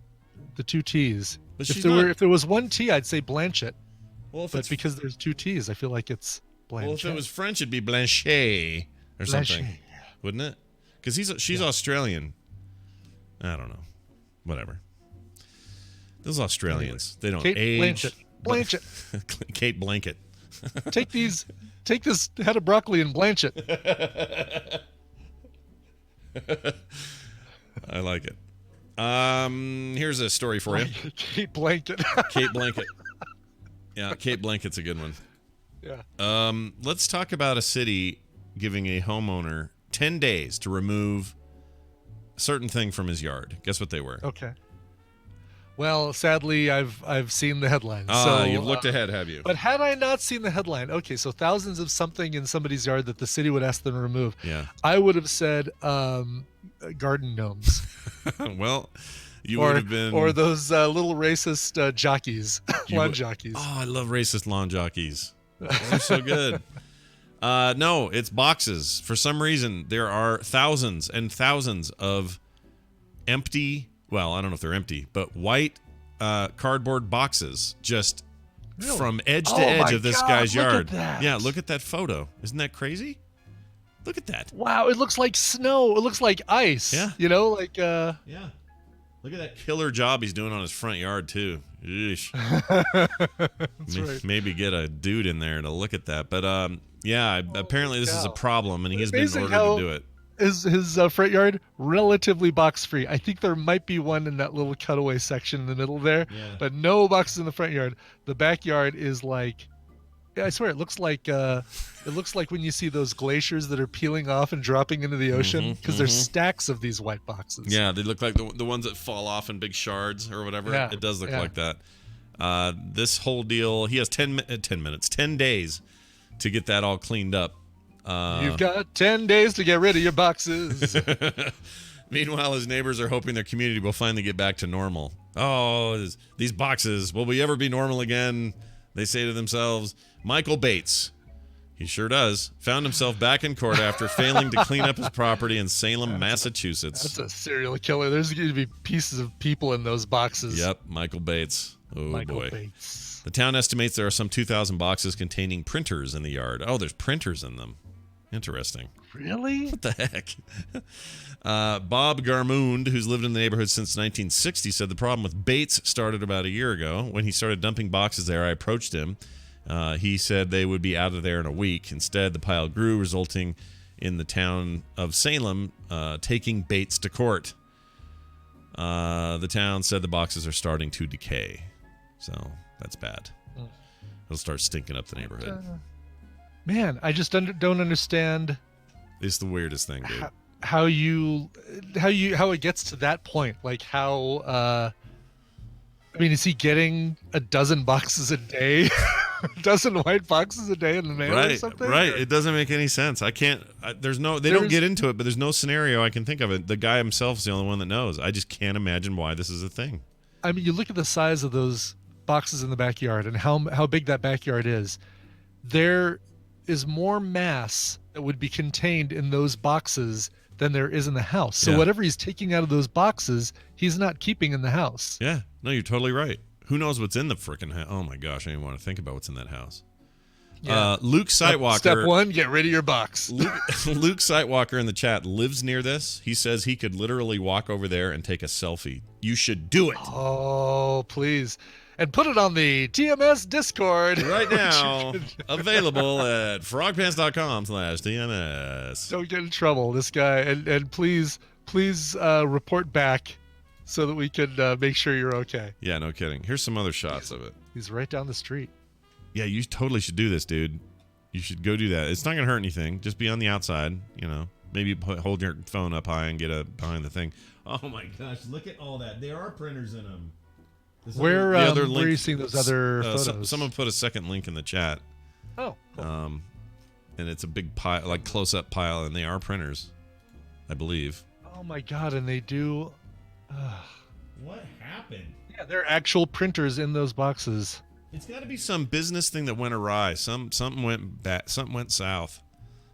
the two T's. But If there was one T, I'd say Blanchett. Well, But because there's two T's, I feel like it's Blanchett. Well, if it was French, it'd be Blanchet or something, wouldn't it? Because she's Australian. I don't know. Whatever. Those Australians, they don't Kate age. Blanchett. Kate Blanket. Take this head of broccoli and blanch it. I like it. Here's a story for you. Kate Blanket. Kate Blanket. Yeah, Kate Blanket's a good one. Yeah. Let's talk about a city giving a homeowner 10 days to remove a certain thing from his yard. Guess what they were? Okay. Well, sadly, I've seen the headline. You've looked ahead, have you? But had I not seen the headline, okay, so thousands of something in somebody's yard that the city would ask them to remove. Yeah. I would have said garden gnomes. Well, you would have been... Or those little racist jockeys, lawn jockeys. Oh, I love racist lawn jockeys. They're so good. No, it's boxes. For some reason, there are thousands and thousands of empty... Well, I don't know if they're empty, but white cardboard boxes just from edge to edge of this guy's yard. Look at that. Yeah, look at that photo. Isn't that crazy? Look at that. Wow, it looks like snow. It looks like ice. Yeah. Yeah. Look at that killer job he's doing on his front yard, too. Eesh. That's right. Maybe get a dude in there to look at that. But, apparently this is a problem, and he has been Amazing ordered how to do it. His front yard relatively box free. I think there might be one in that little cutaway section in the middle there, but no boxes in the front yard. The backyard is like, I swear, it looks like when you see those glaciers that are peeling off and dropping into the ocean, because there's stacks of these white boxes. Yeah, they look like the ones that fall off in big shards or whatever. Yeah, it does look like that. This whole deal, he has 10 days to get that all cleaned up. You've got 10 days to get rid of your boxes. Meanwhile, his neighbors are hoping their community will finally get back to normal. Oh, these boxes, will we ever be normal again? They say to themselves. Michael Bates, he sure does, found himself back in court after failing to clean up his property in Salem, Massachusetts. That's a serial killer. There's going to be pieces of people in those boxes. Yep, Michael Bates. Oh, Michael boy. Bates. The town estimates there are some 2,000 boxes containing printers in the yard. Oh, there's printers in them. Interesting. Really? What the heck? Bob Garmund, who's lived in the neighborhood since 1960, said the problem with Bates started about a year ago. When he started dumping boxes there, I approached him. He said they would be out of there in a week. Instead, the pile grew, resulting in the town of Salem taking Bates to court. The town said the boxes are starting to decay. So that's bad. It'll start stinking up the neighborhood. Man, I just don't understand. It's the weirdest thing, dude. How it gets to that point? Like how? I mean, is he getting a dozen boxes a day? A dozen white boxes a day in the mail or something? Right. It doesn't make any sense. I can't. They don't get into it, but there's no scenario I can think of it. The guy himself is the only one that knows. I just can't imagine why this is a thing. I mean, you look at the size of those boxes in the backyard and how big that backyard is. There is more mass that would be contained in those boxes than there is in the house. So whatever he's taking out of those boxes, he's not keeping in the house. Yeah. No, you're totally right. Who knows what's in the frickin' house? Oh my gosh, I don't even want to think about what's in that house. Yeah. Luke Sightwalker. Step one, get rid of your box. Luke Sightwalker in the chat lives near this. He says he could literally walk over there and take a selfie. You should do it. Oh, please. And put it on the TMS Discord. Right now. Available at frogpants.com/TMS. Don't get in trouble, this guy. And please report back so that we can make sure you're okay. Yeah, no kidding. Here's some other shots of it. He's right down the street. Yeah, you totally should do this, dude. You should go do that. It's not going to hurt anything. Just be on the outside, Maybe hold your phone up high and get behind the thing. Oh my gosh! Look at all that. There are printers in them. Where are you seeing those other photos? Someone put a second link in the chat. Oh. Cool. And it's a big pile, like close-up pile, and they are printers, I believe. Oh my God! And they do. What happened? Yeah, they're actual printers in those boxes. It's got to be some business thing that went awry. Something went bad. Something went south.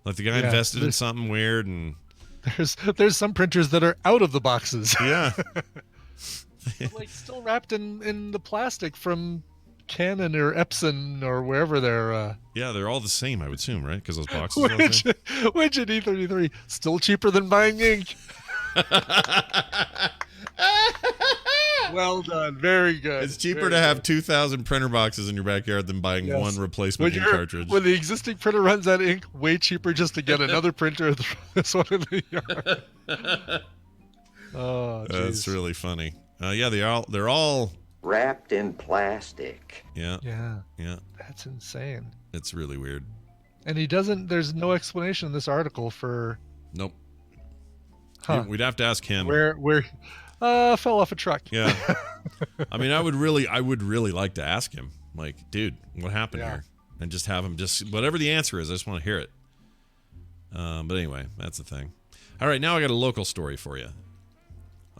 Like the guy invested in something weird, and there's some printers that are out of the boxes. Yeah. Like still wrapped in the plastic from Canon or Epson or wherever they're. Yeah, they're all the same, I would assume, right? Because those boxes are all the same. Which at E33 still cheaper than buying ink. Well done, very good. It's cheaper to have 2,000 printer boxes in your backyard than buying one replacement ink cartridge. When the existing printer runs out of ink, way cheaper just to get another printer and throw this one in the yard. Oh, geez. That's really funny. Yeah, they're all wrapped in plastic. Yeah. Yeah. That's insane. It's really weird. And there's no explanation in this article for. Nope. Huh. We'd have to ask him. Where fell off a truck. Yeah. I mean, I would really like to ask him, like, dude, what happened here? And just have him whatever the answer is, I just want to hear it. But anyway, that's the thing. All right, now I got a local story for you.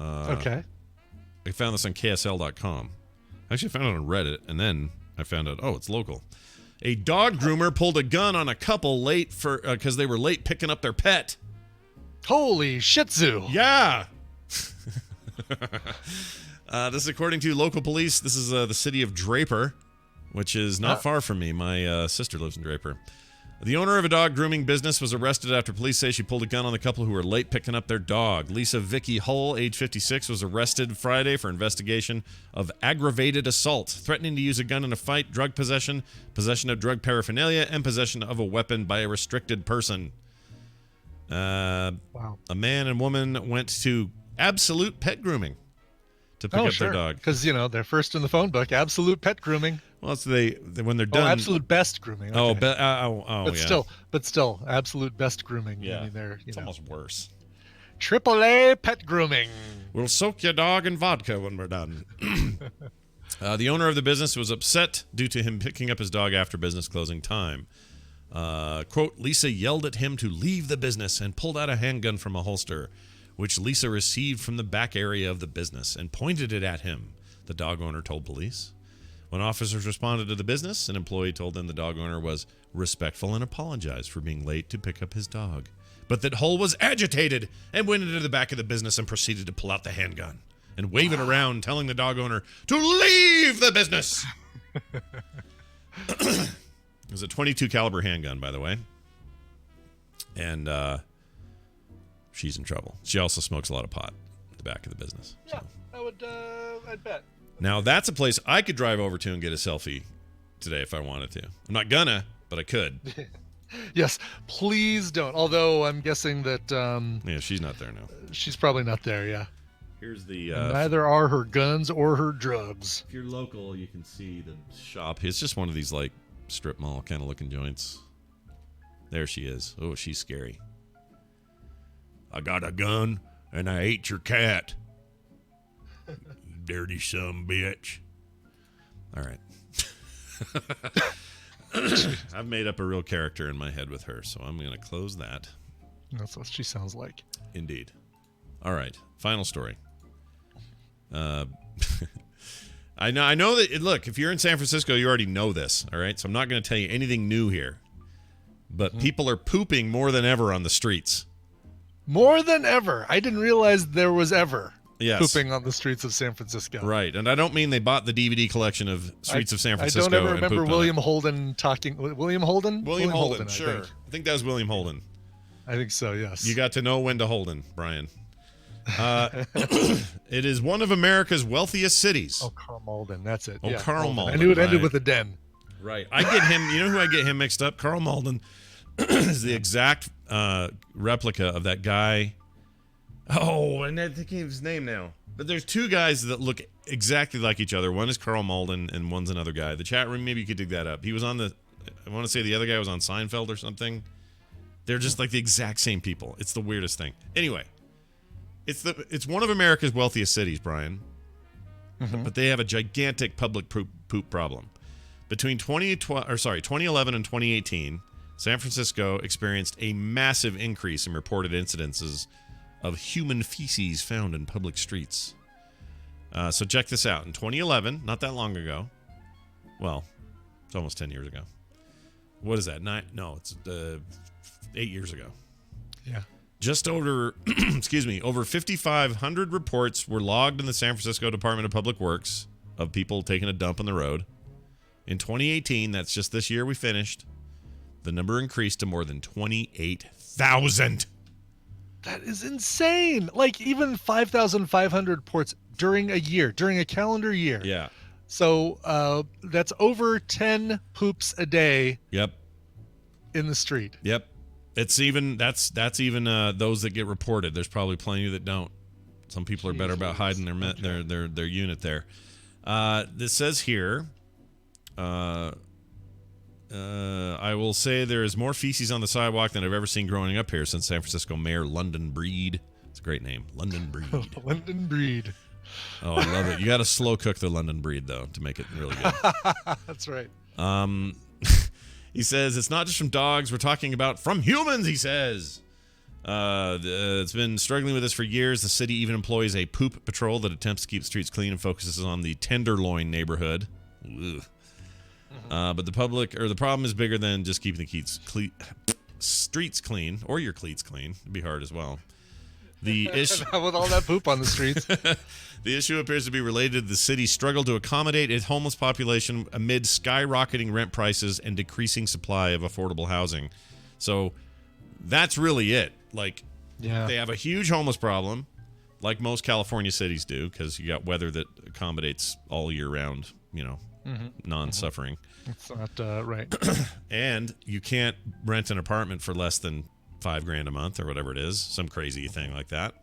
Okay. I found this on KSL.com. I actually found it on Reddit, and then I found out, it's local. A dog groomer pulled a gun on a couple late because they were late picking up their pet. Holy Shih Tzu. Yeah. This is according to local police. This is the city of Draper, which is not far from me. My sister lives in Draper. The owner of a dog grooming business was arrested after police say she pulled a gun on the couple who were late picking up their dog. Lisa Vicky Hull, age 56, was arrested Friday for investigation of aggravated assault, threatening to use a gun in a fight, drug possession, possession of drug paraphernalia, and possession of a weapon by a restricted person. Wow. A man and woman went to Absolute Pet Grooming to pick up their dog. Because, they're first in the phone book. Absolute Pet Grooming. Well, it's when they're done. Absolute Best Grooming. Okay. But still, Absolute Best Grooming. Yeah. I mean, they're, it's almost worse. AAA Pet Grooming. We'll soak your dog in vodka when we're done. The owner of the business was upset due to him picking up his dog after business closing time. Quote, Lisa yelled at him to leave the business and pulled out a handgun from a holster, which Lisa received from the back area of the business and pointed it at him, the dog owner told police. When officers responded to the business, an employee told them the dog owner was respectful and apologized for being late to pick up his dog, but that Hull was agitated and went into the back of the business and proceeded to pull out the handgun and wave it around, telling the dog owner to leave the business. It was a .22 caliber handgun, by the way. And she's in trouble. She also smokes a lot of pot at the back of the business. Yeah, I'd bet. Now, that's a place I could drive over to and get a selfie today if I wanted to. I'm not gonna, but I could. Yes, please don't. Although I'm guessing that... yeah, she's not there now. She's probably not there, yeah. Here's the... neither are her guns or her drugs. If you're local, you can see the shop. It's just one of these, like, strip mall kind of looking joints. There she is. Oh, she's scary. I got a gun, and I ate your cat. Dirty bitch. All right. I've made up a real character in my head with her, so I'm going to close that. That's what she sounds like. Indeed. All right. Final story. I know that, look, if you're in San Francisco, you already know this, all right? So I'm not going to tell you anything new here. But people are pooping more than ever on the streets. More than ever. I didn't realize there was ever pooping on the streets of San Francisco. Right. And I don't mean they bought the DVD collection of Streets of San Francisco. I don't ever remember William Holden talking. William Holden? William Holden, sure. I think that was William Holden. I think so, yes. You got to know when to Holden, Brian. It is one of America's wealthiest cities. Oh, Carl Malden. That's it. Oh, yeah, Carl Malden. I knew it ended with a den. Right. I get him. You know who I get him mixed up? Carl Malden is the exact replica of that guy. Oh, and I think his name now. But there's two guys that look exactly like each other. One is Carl Malden, and one's another guy. The chat room, maybe you could dig that up. He was on I want to say the other guy was on Seinfeld or something. They're just like the exact same people. It's the weirdest thing. Anyway, It's one of America's wealthiest cities, Brian. But they have a gigantic public poop problem. Between 2011 and 2018, San Francisco experienced a massive increase in reported incidences of human feces found in public streets. So check this out. In 2011, not that long ago, well, it's almost 10 years ago. What is that? 8 years ago. Yeah. Just over, over 5,500 reports were logged in the San Francisco Department of Public Works of people taking a dump on the road. In 2018, that's just this year we finished, the number increased to more than 28,000. That is insane. Like even 5,500 reports during a calendar year. Yeah. So that's over 10 poops a day. Yep. In the street. Yep. It's even that's even those that get reported. There's probably plenty that don't. Some people are better about hiding their unit there. This says here, I will say there is more feces on the sidewalk than I've ever seen growing up here since San Francisco Mayor London Breed. It's a great name, London Breed. London Breed. Oh, I love it. You got to slow cook the London Breed though to make it really good. That's right. He says it's not just from dogs. We're talking about from humans, he says. It's been struggling with this for years. The city even employs a poop patrol that attempts to keep streets clean and focuses on the Tenderloin neighborhood. But the problem is bigger than just keeping the streets clean or your cleats clean. It'd be hard as well. The issue with all that poop on the streets. The issue appears to be related to the city's struggle to accommodate its homeless population amid skyrocketing rent prices and decreasing supply of affordable housing. So that's really it. Like, they have a huge homeless problem, like most California cities do, because you got weather that accommodates all year round, non-suffering. It's not right. And you can't rent an apartment for less than $5,000 a month or whatever it is, some crazy thing like that.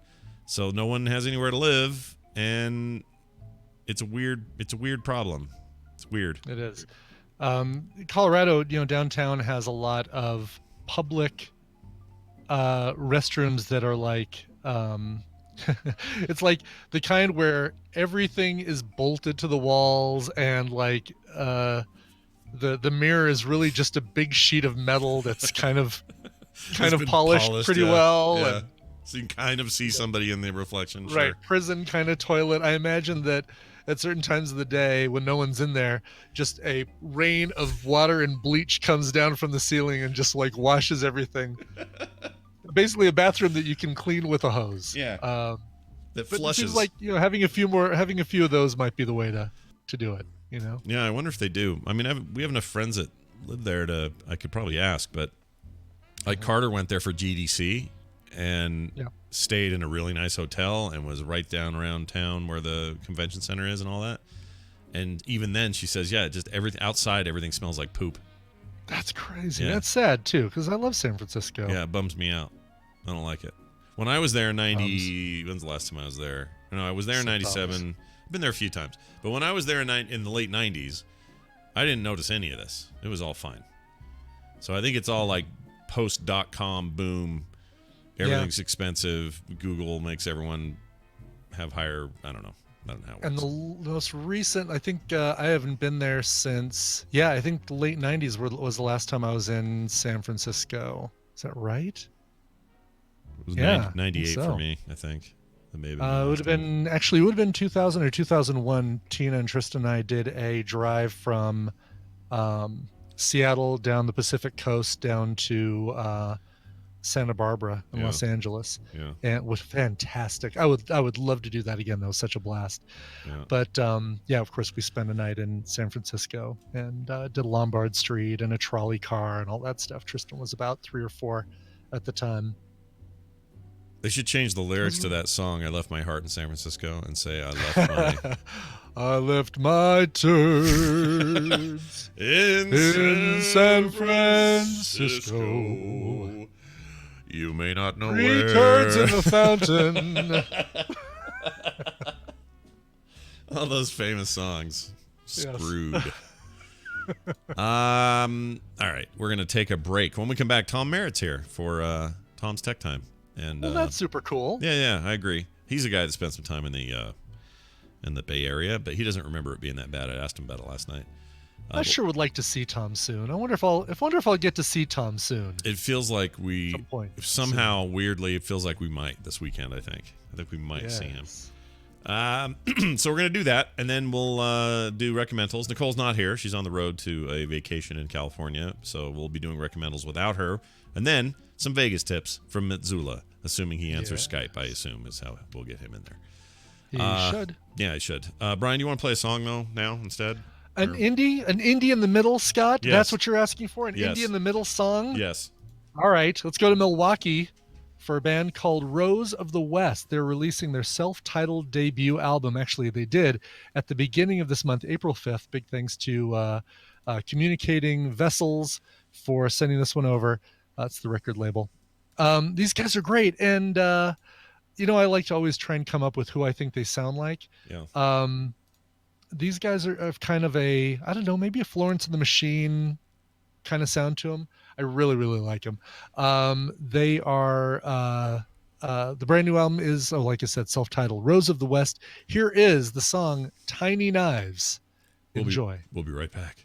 So no one has anywhere to live, and it's a weird problem. It's weird. It is. Colorado, downtown has a lot of public restrooms that are like it's like the kind where everything is bolted to the walls, and like the mirror is really just a big sheet of metal that's kind of polished pretty well. Yeah. And, so you can kind of see somebody in the reflection. Sure. Right. Prison kind of toilet. I imagine that at certain times of the day when no one's in there, just a rain of water and bleach comes down from the ceiling and just like washes everything. Basically a bathroom that you can clean with a hose. Yeah. That but flushes. It seems like, having a few of those might be the way to do it, Yeah, I wonder if they do. I mean, we have enough friends that live there I could probably ask, but like Carter went there for GDC and stayed in a really nice hotel and was right down around town where the convention center is and all that. And even then she says, just everything outside, everything smells like poop. That's crazy. Yeah. That's sad too, because I love San Francisco. Yeah, it bums me out. I don't like it. When I was there in 90, when's the last time I was there? No, I was there in 97. I've been there a few times. But when I was there in the late 90s, I didn't notice any of this. It was all fine. So I think it's all like post.com boom. Everything's expensive. Google makes everyone have higher, I don't know how it works. And the most recent, I think I haven't been there since, I think the late 90s was the last time I was in San Francisco. Is that right? It was 98 for me, I think. Maybe it would have been 2000 or 2001. Tina and Tristan and I did a drive from Seattle down the Pacific coast down to Santa Barbara in Los Angeles. Yeah. And it was fantastic. I would love to do that again. That was such a blast. Yeah. But of course we spent a night in San Francisco and did Lombard Street and a trolley car and all that stuff. Tristan was about 3 or 4 at the time. They should change the lyrics to that song, I Left My Heart in San Francisco, and say, I left my... I left my turds in San Francisco. You may not know 3 where. turds in the fountain. All those famous songs. Yes. Screwed. All right, we're going to take a break. When we come back, Tom Merritt's here for Tom's Tech Time. And well, that's super cool. Yeah, I agree. He's a guy that spent some time in the Bay Area, but he doesn't remember it being that bad. I asked him about it last night. I sure would like to see Tom soon. I wonder if I'll get to see Tom soon. It feels like Some point somehow weirdly, it feels like we might this weekend. I think we might see him. So we're gonna do that, and then we'll do recommendals. Nicole's not here; she's on the road to a vacation in California, so we'll be doing recommendals without her. And then some Vegas tips from Mitsula, assuming he answers Skype. I assume is how we'll get him in there. He should. Yeah, he should. Brian, you want to play a song though now instead? An indie in the middle, Scott. Yes. That's what you're asking for. An Yes. indie in the middle song. Yes. All right, let's go to Milwaukee for a band called Rose of the West. They're releasing their self-titled debut album. Actually, they did at the beginning of this month, April 5th. Big thanks to Communicating Vessels for sending this one over. That's the record label. These guys are great, and I like to always try and come up with who I think they sound like. Yeah. These guys are kind of a, I don't know, maybe a Florence and the Machine kind of sound to them. I really, really like them. They are, the brand new album is, like I said, self-titled, Rose of the West. Here is the song Tiny Knives. Enjoy. We'll be right back.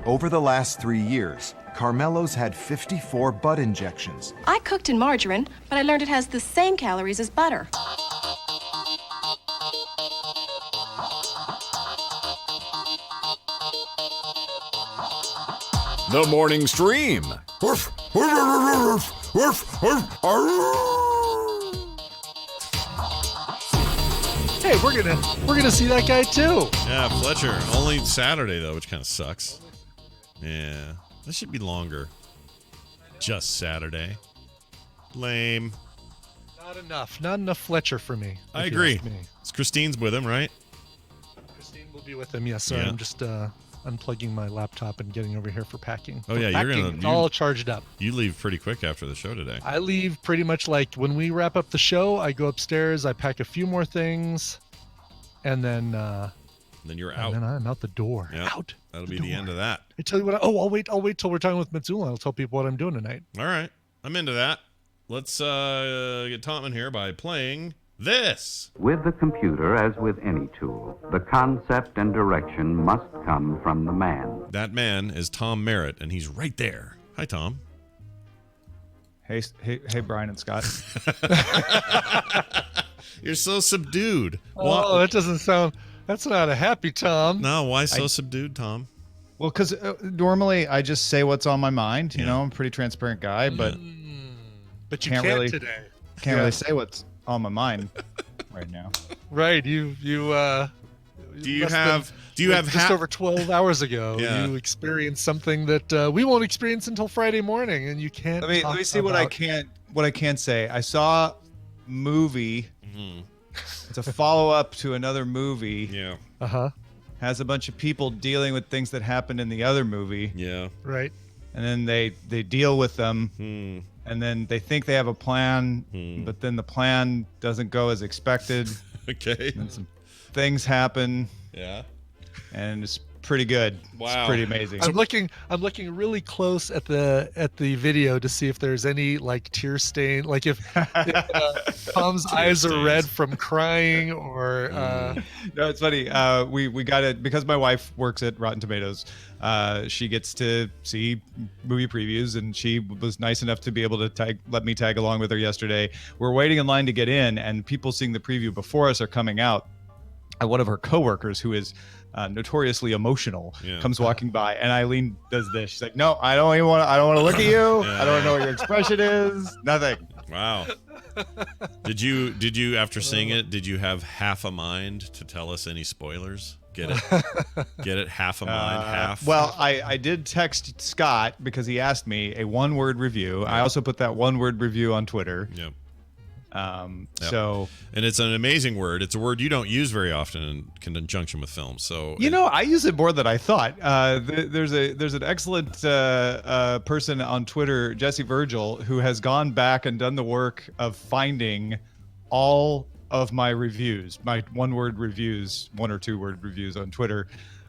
Over the last 3 years, Carmelo's had 54 butt injections. I cooked in margarine, but I learned it has the same calories as butter. The morning stream. Hey, we're gonna see that guy too. Yeah, Fletcher. Only Saturday though, which kind of sucks. Yeah, this should be longer. Just Saturday. Lame. Not enough Fletcher for me. I if you agree. ask me. Christine's with him, right? Christine will be with him. Yes, so Yeah. I'm just unplugging my laptop and getting over here for packing. Oh, yeah, It's all charged up. You leave pretty quick after the show today. I leave pretty much like when we wrap up the show. I go upstairs, I pack a few more things, and then you're out. And then I'm out the door. Yeah, Out. That'll be the end of that. I tell you what. I'll wait till we're talking with Mitsula. I'll tell people what I'm doing tonight. All right, I'm into that. Let's get Tom in here by playing this. With the computer, as with any tool, the concept and direction must come from the man. That man is Tom Merritt, and he's right there. Hi, Tom. Hey, Brian and Scott. You're so subdued. Oh, that doesn't sound. That's not a happy Tom. No, why so subdued, Tom? Well, because normally I just say what's on my mind. You know, I'm a pretty transparent guy, but you can't really today. Can't really say what's on my mind right now. Right. You Do you have just over 12 hours ago? Yeah. You experienced something that we won't experience until Friday morning, and you can't. Let me see what I can say. I saw movie. Mm-hmm. It's a follow-up to another movie. Yeah. Has a bunch of people dealing with things that happened in the other movie. Yeah. Right. And then they deal with them. And then they think they have a plan, but then the plan doesn't go as expected. Okay. And some things happen. Yeah. And it's pretty good. Wow. It's pretty amazing. I'm looking really close at the video to see if there's any like tear stain, like if Tom's eyes are red from crying or. No, it's funny. We got it because my wife works at Rotten Tomatoes. She gets to see movie previews, and she was nice enough to be able to let me tag along with her yesterday. We're waiting in line to get in, and people seeing the preview before us are coming out. And one of her coworkers, who is notoriously emotional, comes walking by, and Eileen does this. She's like, "No, I don't want to look at you. I don't know what your expression is. Nothing." Wow. Did you after seeing it, did you have half a mind to tell us any spoilers? Get it? Half a mind, half. Well, I did text Scott because he asked me a one-word review. I also put that one-word review on Twitter. Yep. So, and it's an amazing word. It's a word you don't use very often in conjunction with film. So I use it more than I thought. There's an excellent person on Twitter, Jesse Virgil, who has gone back and done the work of finding all of my reviews, my one-word reviews, 1 or 2 word reviews on Twitter,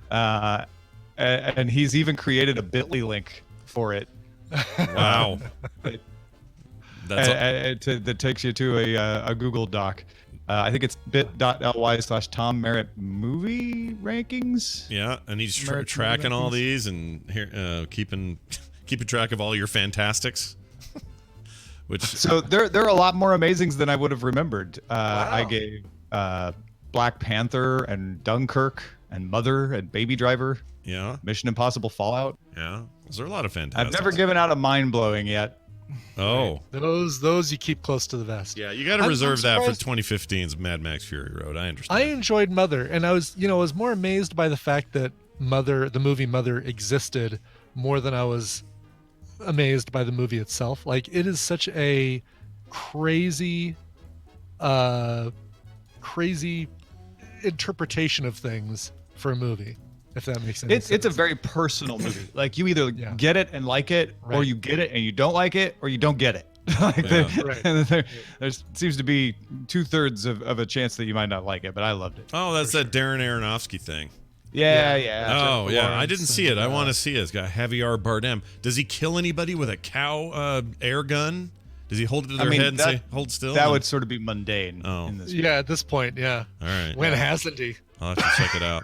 and he's even created a Bitly link for it. Wow. That takes you to a Google Doc. I think it's bit.ly/Tom Merritt movie rankings. Yeah, and he's Merritt tracking all rankings. these and here, keeping track of all your fantastics. Which So there are a lot more amazings than I would have remembered. I gave Black Panther and Dunkirk and Mother and Baby Driver. Yeah. Mission Impossible Fallout. Yeah. There are a lot of fantastic. I've never given out a mind blowing yet. Oh. Those you keep close to the vest. Yeah, you got to I'm reserve that for surprised- 2015's Mad Max Fury Road. I understand. I enjoyed Mother, and I was more amazed by the fact that the movie Mother existed more than I was amazed by the movie itself. Like, it is such a crazy interpretation of things for a movie, if that makes any sense. It's a very personal movie. Like, you either Yeah. get it and like it, or Right. you get it and you don't like it, or you don't get it. Like, there seems to be 2/3 of a chance that you might not like it, but I loved it. Oh, that's that Darren Aronofsky thing. Yeah. Oh, yeah. I Lawrence didn't see it. I and, want to see it. It's got Javier Bardem. Does he kill anybody with a cow air gun? Does he hold it to their head and say, hold still? That would sort of be mundane. Oh. In this Yeah, at this point, yeah. All right. When hasn't he? I'll have to check it out.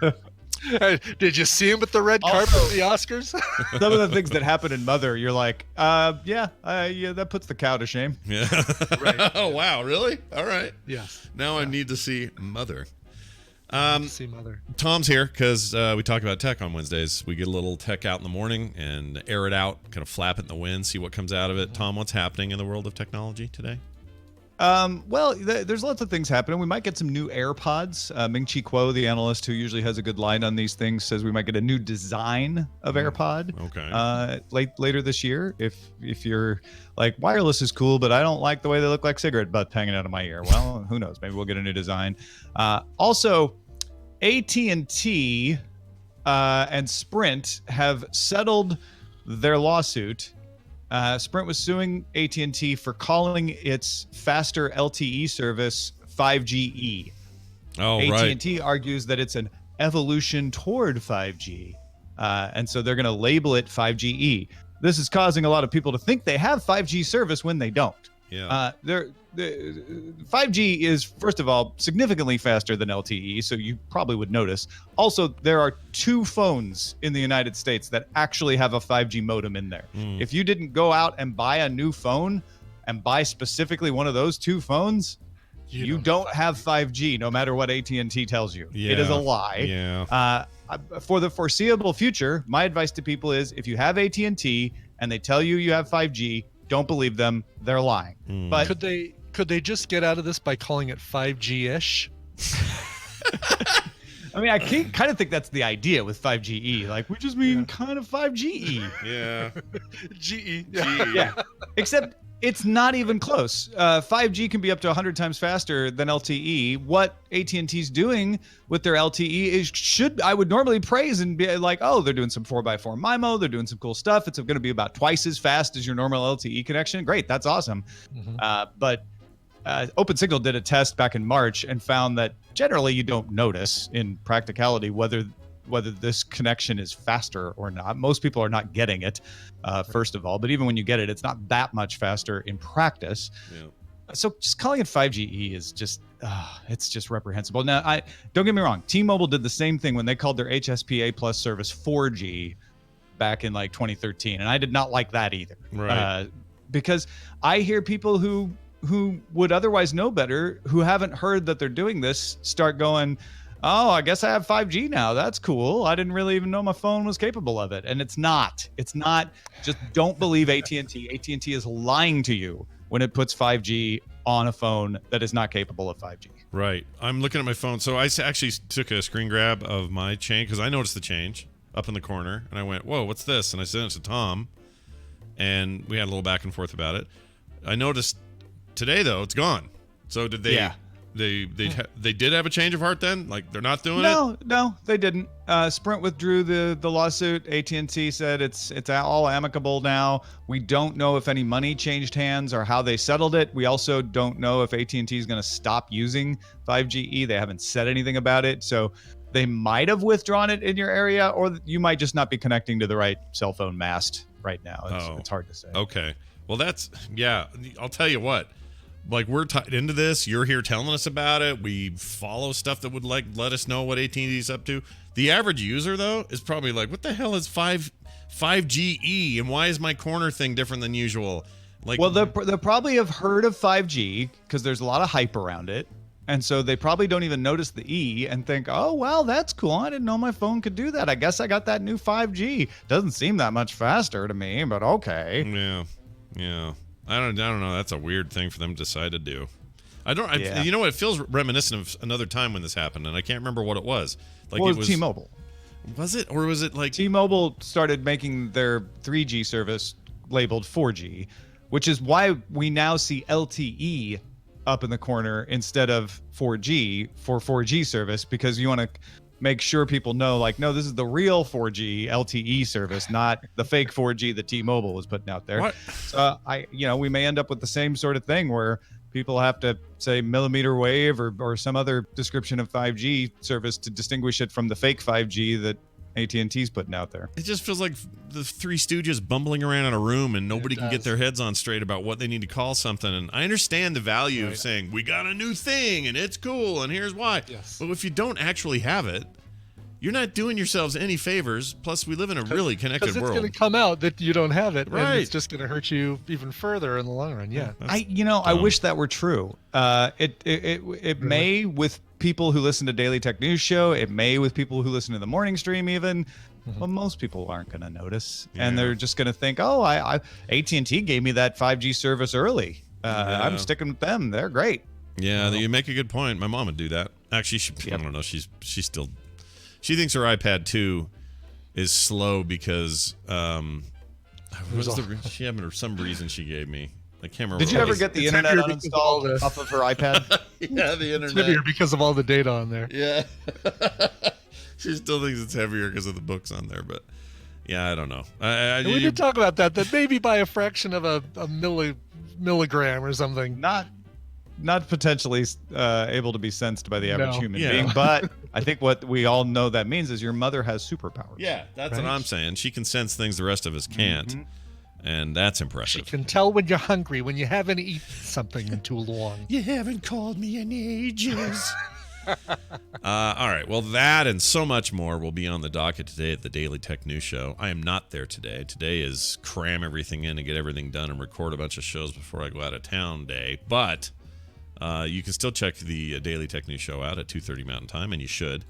Did you see him at the red carpet at the Oscars? Some of the things that happen in Mother, you're like, yeah, that puts the cow to shame. Yeah. Right. Oh, wow. Really? All right. Yes. Now I need to see Mother. See Mother. Tom's here because we talk about tech on Wednesdays. We get a little tech out in the morning and air it out, kind of flap it in the wind, see what comes out of it. Tom, what's happening in the world of technology today? Well, there's lots of things happening. We might get some new AirPods. Ming-Chi Kuo, the analyst who usually has a good line on these things, says we might get a new design of AirPod. Okay. Later this year. If you're like, wireless is cool, but I don't like the way they look like cigarette butts hanging out of my ear. Well, who knows? Maybe we'll get a new design. Also, AT&T and Sprint have settled their lawsuit. Sprint was suing AT&T for calling its faster LTE service 5GE. Oh, right. AT&T argues that it's an evolution toward 5G, and so they're going to label it 5GE. This is causing a lot of people to think they have 5G service when they don't. Yeah. 5G is, first of all, significantly faster than LTE, so you probably would notice. Also, there are 2 phones in the United States that actually have a 5G modem in there. If you didn't go out and buy a new phone and buy specifically one of those 2 phones, you don't have 5G, no matter what AT&T tells you. Yeah. It is a lie. Yeah. For the foreseeable future, my advice to people is if you have AT&T and they tell you you have 5G, don't believe them. They're lying. But could they just get out of this by calling it 5G-ish? I mean, I kind of think that's the idea with 5GE. Like, we just mean kind of 5GE. Yeah. GE. Yeah. Except it's not even close. 5G can be up to 100 times faster than LTE. What AT&T's doing with their LTE is I would normally praise and be like, oh, they're doing some 4x4 MIMO. They're doing some cool stuff. It's going to be about twice as fast as your normal LTE connection. Great. That's awesome. But OpenSignal did a test back in March and found that generally you don't notice in practicality whether this connection is faster or not. Most people are not getting it, first of all. But even when you get it, it's not that much faster in practice. Yeah. So just calling it 5GE is just, it's just reprehensible. Now, don't get me wrong. T-Mobile did the same thing when they called their HSPA Plus service 4G back in like 2013. And I did not like that either. Right. Because I hear people who would otherwise know better, who haven't heard that they're doing this, start going, oh, I guess I have 5G now. That's cool. I didn't really even know my phone was capable of it. And it's not. Just don't believe AT&T. AT&T is lying to you when it puts 5G on a phone that is not capable of 5G. Right. I'm looking at my phone. So I actually took a screen grab of my change because I noticed the change up in the corner. And I went, whoa, what's this? And I sent it to Tom. And we had a little back and forth about it. I noticed today, though, it's gone. So did they... Yeah. They did have a change of heart then? Like they're not doing it? No, they didn't. Sprint withdrew the lawsuit. AT&T said it's all amicable now. We don't know if any money changed hands or how they settled it. We also don't know if AT&T is going to stop using 5GE. They haven't said anything about it. So they might have withdrawn it in your area, or you might just not be connecting to the right cell phone mast right now. It's hard to say. Okay. Well, I'll tell you what. like we're tied into this. You're here telling us about it. We follow stuff that would like let us know what AT&T's up to. The average user though is probably like, what the hell is 5GE and why is my corner thing different than usual? Like, well, they probably have heard of 5G because there's a lot of hype around it. And so they probably don't even notice the E and think, oh, well, that's cool. I didn't know my phone could do that. I guess I got that new 5G. Doesn't seem that much faster to me, but okay. Yeah. I don't know. That's a weird thing for them to decide to do. You know what? It feels reminiscent of another time when this happened, and I can't remember what it was. Like it was T-Mobile. Was it? Or was it like... T-Mobile started making their 3G service labeled 4G, which is why we now see LTE up in the corner instead of 4G for 4G service, because you want to make sure people know, like, no, this is the real 4G LTE service, not the fake 4G that T-Mobile was putting out there. What? So we may end up with the same sort of thing where people have to say millimeter wave or some other description of 5G service to distinguish it from the fake 5G that AT&T's putting out there. It just feels like the Three Stooges bumbling around in a room and nobody can get their heads on straight about what they need to call something. And I understand the value of saying, we got a new thing and it's cool and here's why. Yes. But if you don't actually have it, you're not doing yourselves any favors. Plus, we live in a really connected world. Because it's going to come out that you don't have it, right? And it's just going to hurt you even further in the long run. Yeah. I wish that were true. It may with people who listen to Daily Tech News Show. It may with people who listen to the morning stream even. Well, most people aren't going to notice, and they're just going to think, "Oh, AT&T gave me that 5G service early. I'm sticking with them. They're great." Yeah, you make a good point. My mom would do that. Actually, I don't know. She thinks her iPad 2 is slow because she had some reason she gave me. I can't remember. Did you ever get the internet uninstalled off of her iPad? Yeah, the internet. It's heavier because of all the data on there. Yeah. She still thinks it's heavier because of the books on there, but yeah, I don't know. We did talk about that maybe by a fraction of a milligram or something. Not potentially able to be sensed by the average human being, but I think what we all know that means is your mother has superpowers. Yeah, that's what I'm saying. She can sense things the rest of us can't, and that's impressive. She can tell when you're hungry, when you haven't eaten something in too long. You haven't called me in ages. All right, well, that and so much more will be on the docket today at the Daily Tech News Show. I am not there today. Today is cram everything in and get everything done and record a bunch of shows before I go out of town day, but... you can still check the Daily Tech News Show out at 2:30 Mountain Time, and you should.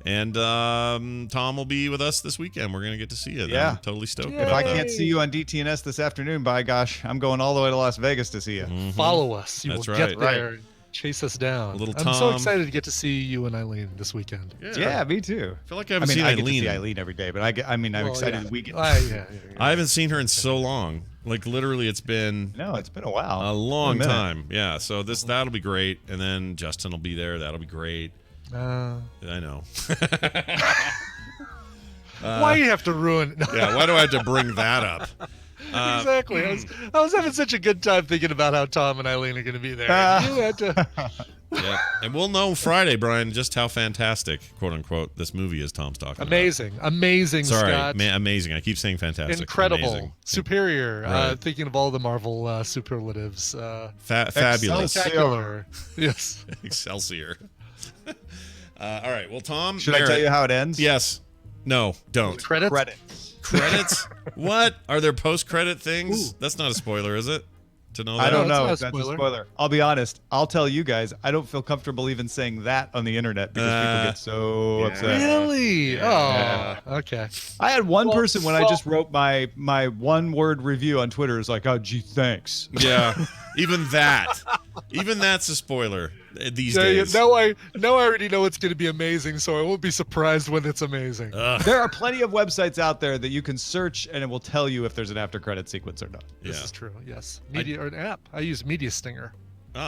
And Tom will be with us this weekend. We're going to get to see you. Yeah. I'm totally stoked. If I can't see you on DTNS this afternoon, by gosh, I'm going all the way to Las Vegas to see you. Follow us. You That's will right. get there. Chase us down. Little I'm so Tom. excited to get to see you and Eileen this weekend. Yeah, me too. I feel like I haven't seen I Eileen. get to see Eileen every day, but I'm excited we get. I haven't seen her in so long. Like literally, it's been it's been a while, a long time. Yeah, so that'll be great, and then Justin will be there. That'll be great. I know. Why do you have to ruin it? Yeah, why do I have to bring that up? Exactly. I was having such a good time thinking about how Tom and Eileen are going to be there. You had to. Yeah, and we'll know Friday, Brian, just how fantastic, quote unquote, this movie is. Tom's talking amazing, about. amazing. Sorry, Scott. Amazing. I keep saying fantastic. Incredible, amazing. Superior. Right. Thinking of all the Marvel superlatives. Fabulous. Spectacular. Yes. Excelsior. All right. Well, Tom. Should I tell you how it ends? Yes. No. Don't. Credits. Credits? What? Are there post-credit things? Ooh. That's not a spoiler, is it? To know that? I don't know if that's a spoiler. I'll be honest. I'll tell you guys, I don't feel comfortable even saying that on the internet because people get so upset. Really? Yeah. Oh, okay. I had one person when I just wrote my one-word review on Twitter is like, oh, gee, thanks. Yeah. Even that's a spoiler these days. Now I already know it's going to be amazing, so I won't be surprised when it's amazing. There are plenty of websites out there that you can search, and it will tell you if there's an after-credit sequence or not. This is true, yes. Or an app. I use Media Stinger.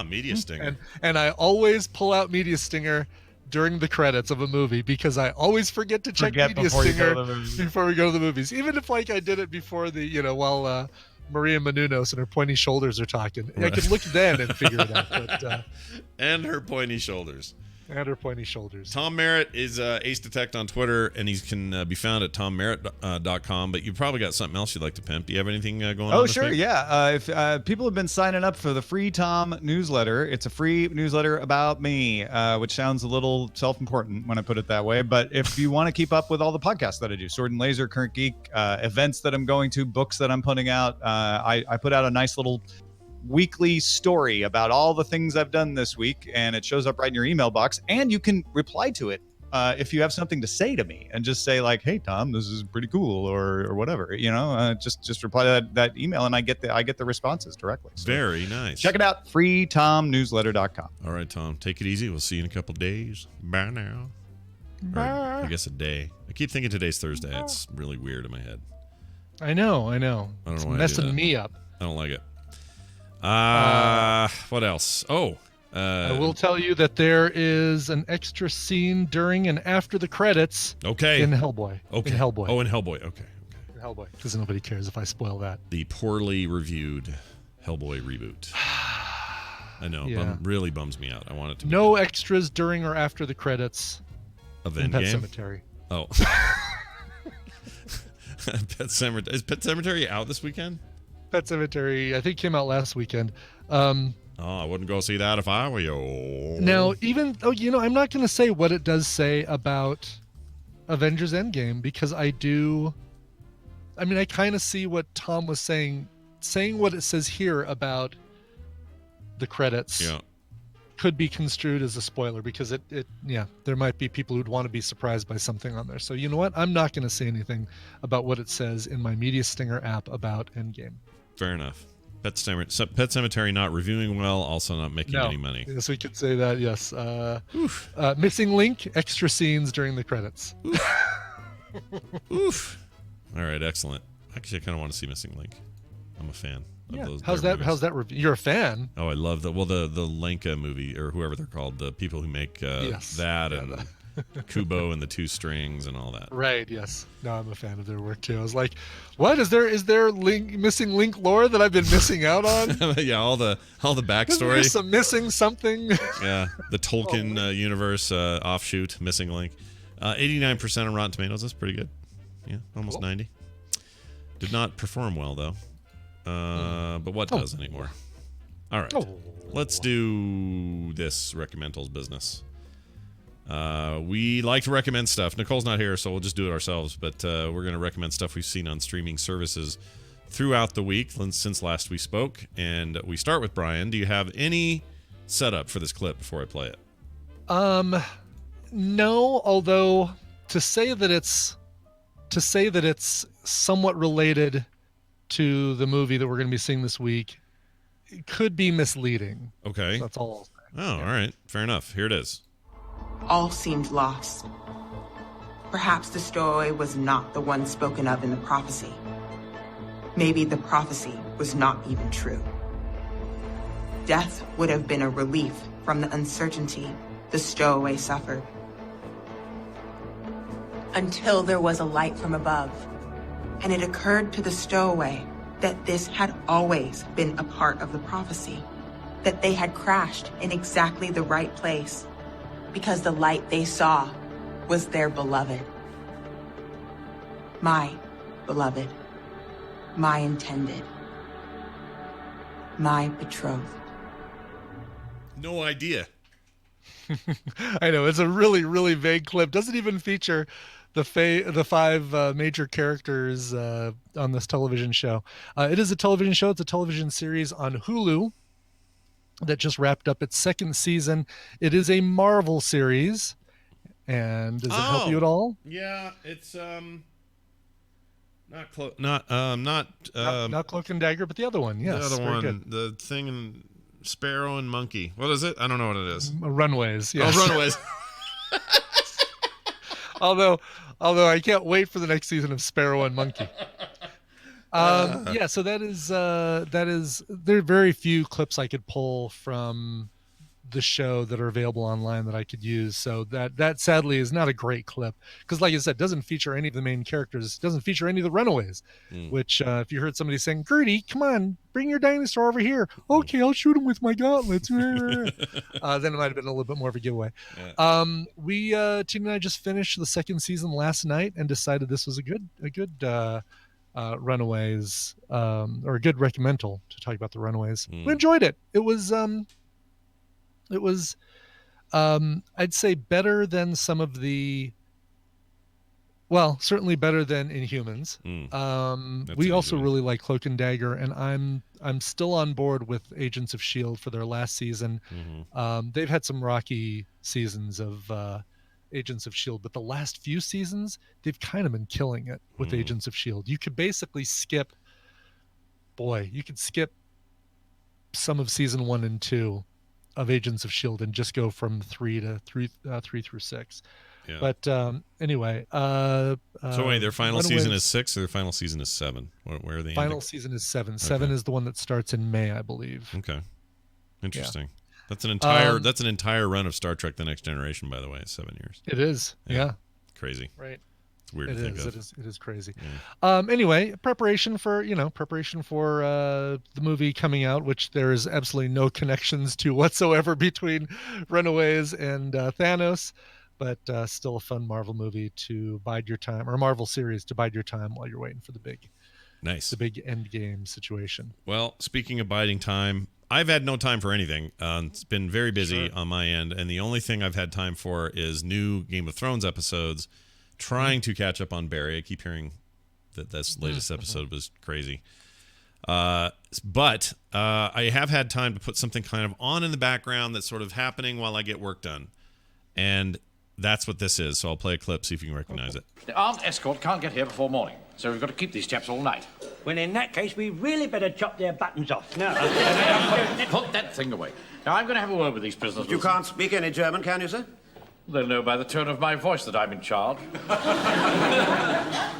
Media Stinger. And I always pull out Media Stinger during the credits of a movie because I always forget to check Media Stinger before we go to the movies. Even if I did it before while Maria Menounos and her pointy shoulders are talking. Right. I can look then and figure it out. But, and her pointy shoulders. And her pointy shoulders. Tom Merritt is Ace Detect on Twitter, and he can be found at tommerritt.com. But you probably got something else you'd like to pimp. Do you have anything going on? Oh, sure, yeah. If people have been signing up for the free Tom newsletter, it's a free newsletter about me, which sounds a little self-important when I put it that way. But if you want to keep up with all the podcasts that I do, Sword and Laser, Current Geek, events that I'm going to, books that I'm putting out, I put out a nice little weekly story about all the things I've done this week, and it shows up right in your email box, and you can reply to it if you have something to say to me, and just say like, hey Tom, this is pretty cool, or whatever, just reply to that email, and I get the responses directly. So very nice. Check it out, freetomnewsletter.com. All right, Tom, take it easy. We'll see you in a couple days. Bye now. Bye. Or I guess a day. I keep thinking today's Thursday. It's really weird in my head. I know. I don't know It's why I do messing that. me up. I don't like it. What else? I will tell you that there is an extra scene during and after the credits. Okay. In Hellboy. Okay. In Hellboy. Oh, in Hellboy. Okay. In Hellboy. Because nobody cares if I spoil that. The poorly reviewed Hellboy reboot. I know. Yeah. Really bums me out. I want it to be No extras during or after the credits. of in Pet Endgame. Cemetery. Oh. Pet Cemetery. Is Pet Cemetery out this weekend? Pet Cemetery, I think, came out last weekend. I wouldn't go see that if I were you. Now, I'm not going to say what it does say about Avengers Endgame, because I kind of see what Tom was saying what it says here about the credits. Yeah. Could be construed as a spoiler, because there might be people who'd want to be surprised by something on there. So you know what? I'm not going to say anything about what it says in my Media Stinger app about Endgame. Fair enough. Pet Cemetery not reviewing well, also not making any money. Yes, we could say that, yes. Missing link, extra scenes during the credits. Oof. All right, excellent. Actually, I kind of want to see Missing Link. I'm a fan of those. How's that review? You're a fan? Oh, I love that. Well, the Lenka movie, or whoever they're called, the people who make that and Kubo and the Two Strings and all that. Right, yes. No, I'm a fan of their work too. I was like, what? Is there missing link lore that I've been missing out on? Yeah, all the backstory. There's some missing something. Yeah, the Tolkien universe offshoot, Missing Link. 89% on Rotten Tomatoes. That's pretty good. Yeah, almost 90. Did not perform well though. But what does anymore? All right. Let's do this recommendals business. We like to recommend stuff. Nicole's not here, so we'll just do it ourselves. But we're going to recommend stuff we've seen on streaming services throughout the week since last we spoke. And we start with Brian. Do you have any setup for this clip before I play it? No, although to say that it's somewhat related to the movie that we're going to be seeing this week, it could be misleading. Okay. So that's all. Oh, all right. Fair enough. Here it is. All seemed lost. Perhaps the stowaway was not the one spoken of in the prophecy. Maybe the prophecy was not even true. Death would have been a relief from the uncertainty the stowaway suffered. Until there was a light from above, and it occurred to the stowaway that this had always been a part of the prophecy, that they had crashed in exactly the right place, because the light they saw was their beloved. My beloved. My intended. My betrothed. No idea. I know, it's a really, really vague clip. Doesn't even feature the five major characters on this television show. It is a television show. It's a television series on Hulu that just wrapped up its second season. It is a Marvel series. And does it help you at all? Yeah, it's not Cloak and Dagger, but the other one. Yes, the other very one, good. the thing in Sparrow and Monkey. What is it? I don't know what it is. Runaways. Yes. Oh, Runaways. although I can't wait for the next season of Sparrow and Monkey. So that is there are very few clips I could pull from the show that are available online that I could use. So that sadly is not a great clip because, like I said, doesn't feature any of the main characters. Doesn't feature any of the runaways. Which, if you heard somebody saying, "Gertie, come on, bring your dinosaur over here," okay, I'll shoot him with my gauntlets. Then it might have been a little bit more of a giveaway. Yeah. Tina and I just finished the second season last night and decided this was a good Runaways, or a good recommendal to talk about the Runaways. We enjoyed it. It was I'd say better than some of the, well, certainly better than Inhumans. We also really like Cloak and Dagger, and I'm still on board with Agents of S.H.I.E.L.D. for their last season. They've had some rocky seasons of Agents of S.H.I.E.L.D., but the last few seasons, they've kind of been killing it with Agents of S.H.I.E.L.D. You could basically skip some of season 1 and 2 of Agents of S.H.I.E.L.D. and just go from 3 through 6. Yeah. But anyway. So wait, their final season Runaways- is 6 or their final season is 7? Where are they? Final season is 7. 7 is the one that starts in May, I believe. Okay. Interesting. Yeah. That's an entire run of Star Trek: The Next Generation, by the way. 7 years. It is. Yeah. Crazy. Right. It's weird to think of. It is crazy. Yeah. Anyway, preparation for the movie coming out, which there is absolutely no connections to whatsoever between Runaways and Thanos, but still a fun Marvel movie to bide your time, or a Marvel series to bide your time while you're waiting for the big end game situation. Well, speaking of biding time, I've had no time for anything. It's been very busy on my end, and the only thing I've had time for is new Game of Thrones episodes, trying to catch up on Barry. I keep hearing that this latest episode was crazy. But I have had time to put something kind of on in the background that's sort of happening while I get work done. And that's what this is. So I'll play a clip, see if you can recognize it. The armed escort can't get here before morning, so we've got to keep these chaps all night. Well, in that case, we really better chop their buttons off. No. Put that thing away. Now, I'm going to have a word with these prisoners. You can't speak any German, can you, sir? They'll know by the tone of my voice that I'm in charge.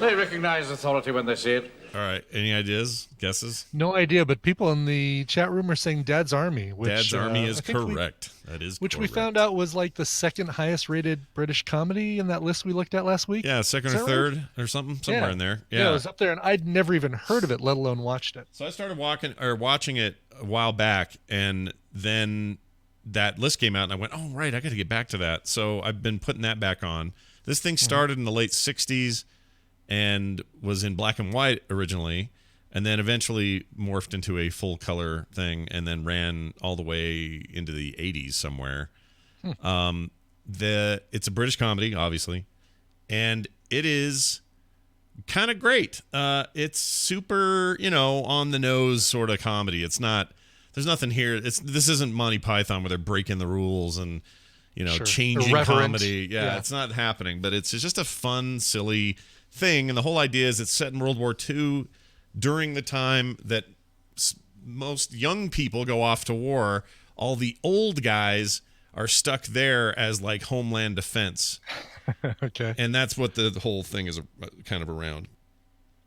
They recognize authority when they see it. All right. Any ideas? Guesses? No idea, but people in the chat room are saying Dad's Army. Which, Dad's Army is I think correct. That is which correct. we found out was like the second highest rated British comedy in that list we looked at last week. Yeah, second Is or that third right? or something, somewhere in there. Yeah, it was up there, and I'd never even heard of it, let alone watched it. So I started watching it a while back, and then that list came out, and I went, "Oh, right, I got to get back to that." So I've been putting that back on. This thing started in the late '60s and was in black and white originally, and then eventually morphed into a full color thing, and then ran all the way into the '80s somewhere. It's a British comedy, obviously, and it is kind of great. It's super, on the nose sort of comedy. It's not. There's nothing here. This isn't Monty Python where they're breaking the rules and changing Irreverent. comedy. Yeah, it's not happening. But it's just a fun, silly thing. And the whole idea is it's set in World War II during the time that most young people go off to war. All the old guys are stuck there as like homeland defense. Okay. And that's what the whole thing is kind of around.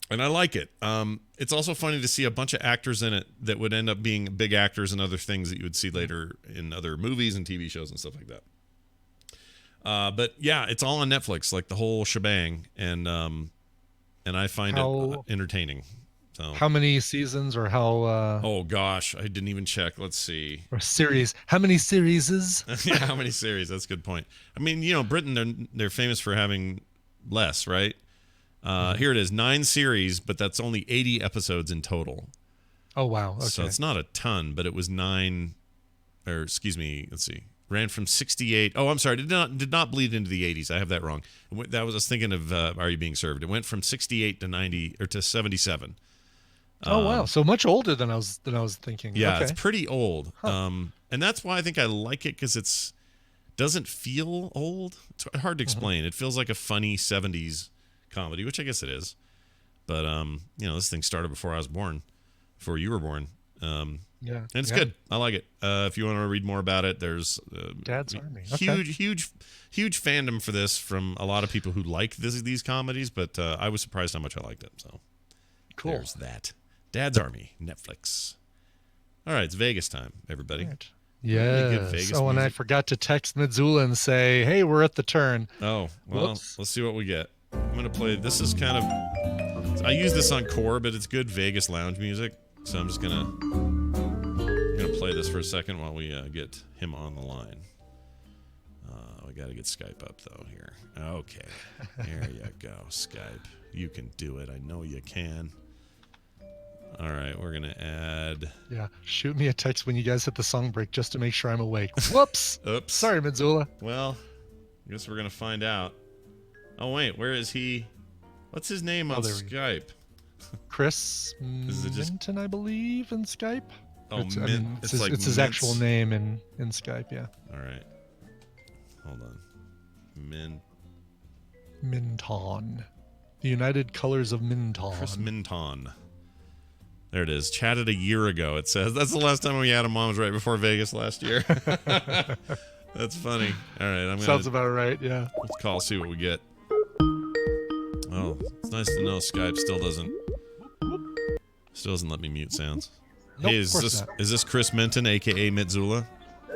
And I like it. It's also funny to see a bunch of actors in it that would end up being big actors in other things that you would see later in other movies and TV shows and stuff like that. But yeah, it's all on Netflix, like the whole shebang, and I find it entertaining. So How many seasons or how? Oh gosh, I didn't even check. Let's see. Or series? How many series? Yeah, how many series? That's a good point. I mean, Britain, they're famous for having less, right? Here it is, 9 series, but that's only 80 episodes in total. Oh, wow. Okay. So it's not a ton, but it was 9, or excuse me, let's see, ran from 68. Oh, I'm sorry, did not bleed into the 80s. I have that wrong. I was thinking of Are You Being Served? It went from 68 to 90 or to 77. Oh, wow. So much older than I was thinking. Yeah, Okay. it's pretty old. And that's why I think I like it, because it's doesn't feel old. It's hard to explain. It feels like a funny 70s comedy, which I guess it is. But this thing started before I was born, before you were born. Yeah, and it's yeah. good. I like it. If you want to read more about it, there's Dad's Army. huge fandom for this from a lot of people who like these comedies. But I was surprised how much I liked it. So Cool. There's that. Dad's Army, Netflix. All right, it's Vegas time, everybody. Right. Really good Yes. Vegas Oh, and I music. forgot to text Mitsula and say, "Hey, we're at the turn." Oh, well, Whoops. let's see what we get. I'm going to play. This is kind of. I use this on Core, but it's good Vegas lounge music. So I'm just going to play this for a second while we get him on the line. We got to get Skype up, though, here. Okay. There you go, Skype. You can do it. I know you can. All right, we're going to add... Yeah, shoot me a text when you guys hit the song break just to make sure I'm awake. Whoops. Oops. Sorry, Mitsula. Well, I guess we're going to find out. Oh, wait, where is he? What's his name on Skype? Chris Is it just... Minton, I believe, in Skype. Oh, it's, It's like it's his actual name in Skype, yeah. All right. Hold on. Minton. The United Colors of Minton. Chris Minton. There it is. Chatted a year ago, it says. That's the last time we had him on, was right before Vegas last year. That's funny. All right. Sounds about right, yeah. Let's call, see what we get. Oh, it's nice to know Skype still doesn't let me mute sounds. Nope, Hey, of course not. is this Chris Minton, a.k.a. Mitsula?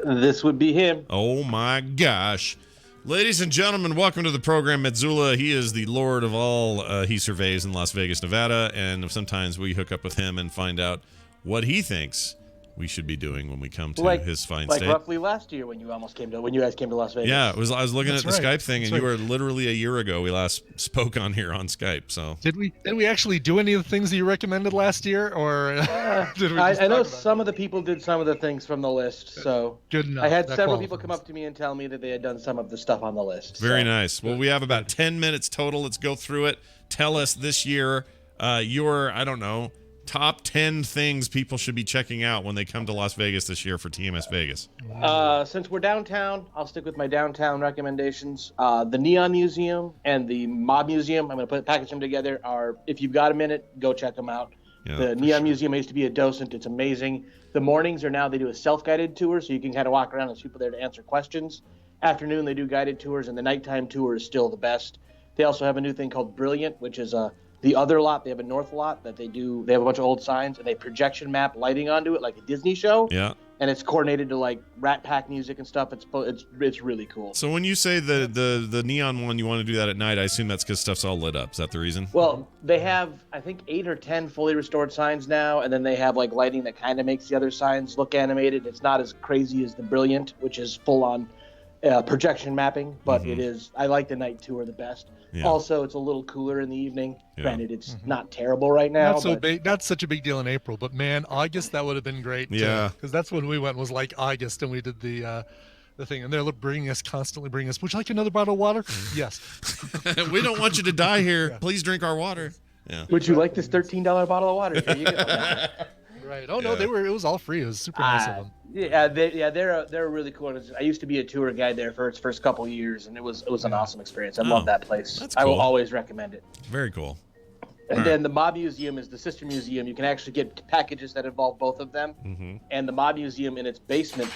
This would be him. Oh, my gosh. Ladies and gentlemen, welcome to the program, Mitsula. He is the lord of all he surveys in Las Vegas, Nevada, and sometimes we hook up with him and find out what he thinks we should be doing when we come to his fine state. Roughly last year when you guys came to Las Vegas. Yeah, I was looking at the right. Skype thing, and That's you right. were literally a year ago we last spoke on here on Skype. So Did we actually do any of the things that you recommended last year, or did we? I Just know talk about some of the people did some of the things from the list, so Good enough. I had That several people qualifies. come up to me and tell me that they had done some of the stuff on the list. very so. nice. Well, we have about 10 minutes total. Let's go through it. Tell us this year your, I don't know, top 10 things people should be checking out when they come to Las Vegas this year for TMS Vegas. Since we're downtown, I'll stick with my downtown recommendations. The Neon Museum and the Mob Museum, I'm going to package them together, are, if you've got a minute, go check them out. Yeah, The Neon Museum, I used to be a docent. It's amazing. The mornings are now, they do a self-guided tour, so you can kind of walk around. There's people there to answer questions. Afternoon, they do guided tours, and the nighttime tour is still the best. They also have a new thing called Brilliant, which is the other lot. They have a north lot that they have a bunch of old signs, and they projection map lighting onto it like a Disney show. Yeah. And it's coordinated to like Rat Pack music and stuff. It's really cool. So when you say the neon one, you want to do that at night, I assume that's because stuff's all lit up. Is that the reason? Well, they have, I think, 8 or 10 fully restored signs now, and then they have like lighting that kind of makes the other signs look animated. It's not as crazy as the Brilliant, which is full on projection mapping, but it is. I like the night tour the best. Yeah. Also, it's a little cooler in the evening. Yeah. Granted, it's not terrible right now. Not such a big deal in April, but man, August, that would have been great. Yeah. Because that's when we went, was like August, and we did the thing, and they're constantly bringing us, would you like another bottle of water? Yes. We don't want you to die here. Please drink our water. Yeah. Would you like this $13 bottle of water? Here you go. Right. Oh no, it was all free. It was super nice of them. They're really cool. I used to be a tour guide there for its first couple years, and it was an awesome experience. I love that place. That's I will cool. always recommend it. Very cool. And then the Mob Museum is the sister museum. You can actually get packages that involve both of them. Mm-hmm. And the Mob Museum in its basement,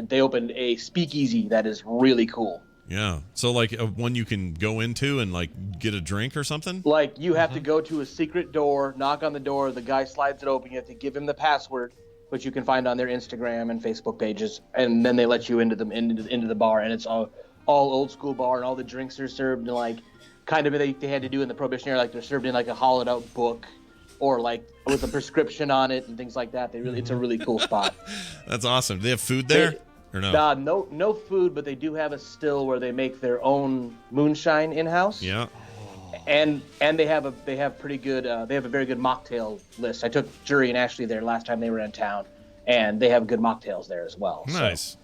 they opened a speakeasy that is really cool. Yeah. So like one you can go into and like get a drink or something? Like you have to go to a secret door, knock on the door, the guy slides it open, you have to give him the password, which you can find on their Instagram and Facebook pages, and then they let you into the bar, and it's all old school bar, and all the drinks are served in like kind of they had to do in the Prohibition era, like they're served in like a hollowed out book or like with a prescription on it and things like that. It's a really cool spot. That's awesome. Do they have food there? Or no? No food, but they do have a still where they make their own moonshine in house. Yeah. And they have a pretty good they have a very good mocktail list. I took Jury and Ashley there last time they were in town, and they have good mocktails there as well. Nice.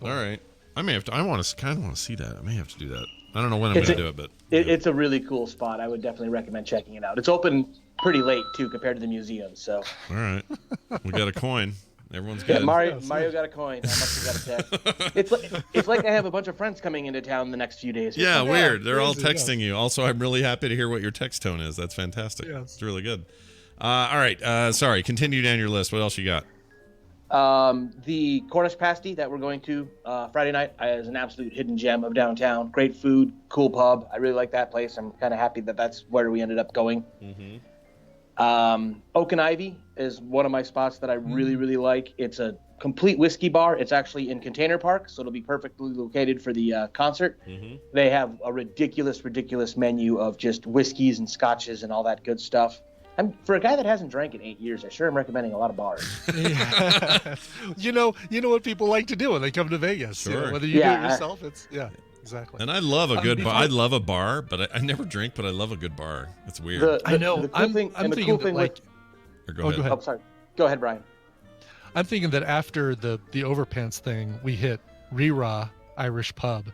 All right. I kind of want to see that. I may have to do that. I don't know when I'm going to do it, but it's a really cool spot. I would definitely recommend checking it out. It's open pretty late too compared to the museum. So. All right. We got a coin. Everyone's good. Yeah, Mario got a coin. I must have got a text. It's like I have a bunch of friends coming into town the next few days. Yeah, weird. They're all texting you. Also, I'm really happy to hear what your text tone is. That's fantastic. Yes. It's really good. All right. Sorry. Continue down your list. What else you got? The Cornish pasty that we're going to Friday night is an absolute hidden gem of downtown. Great food, cool pub. I really like that place. I'm kind of happy that that's where we ended up going. Mm-hmm. Oak and Ivy is one of my spots that I really, really like. It's a complete whiskey bar. It's actually in Container Park, so it'll be perfectly located for the concert. They have a ridiculous menu of just whiskeys and scotches and all that good stuff. And for a guy that hasn't drank in 8 years, I sure am recommending a lot of bars. You know what people like to do when they come to Vegas. You know, Sure. whether you do it yourself, it's exactly. And I love a good bar. I love a bar, but I never drink, but I love a good bar. It's weird. I know. The cool I'm thing thinking that, like, Go ahead. go ahead. Oh, sorry. Go ahead, Brian. I'm thinking that after the overpants thing, we hit Rira Irish Pub,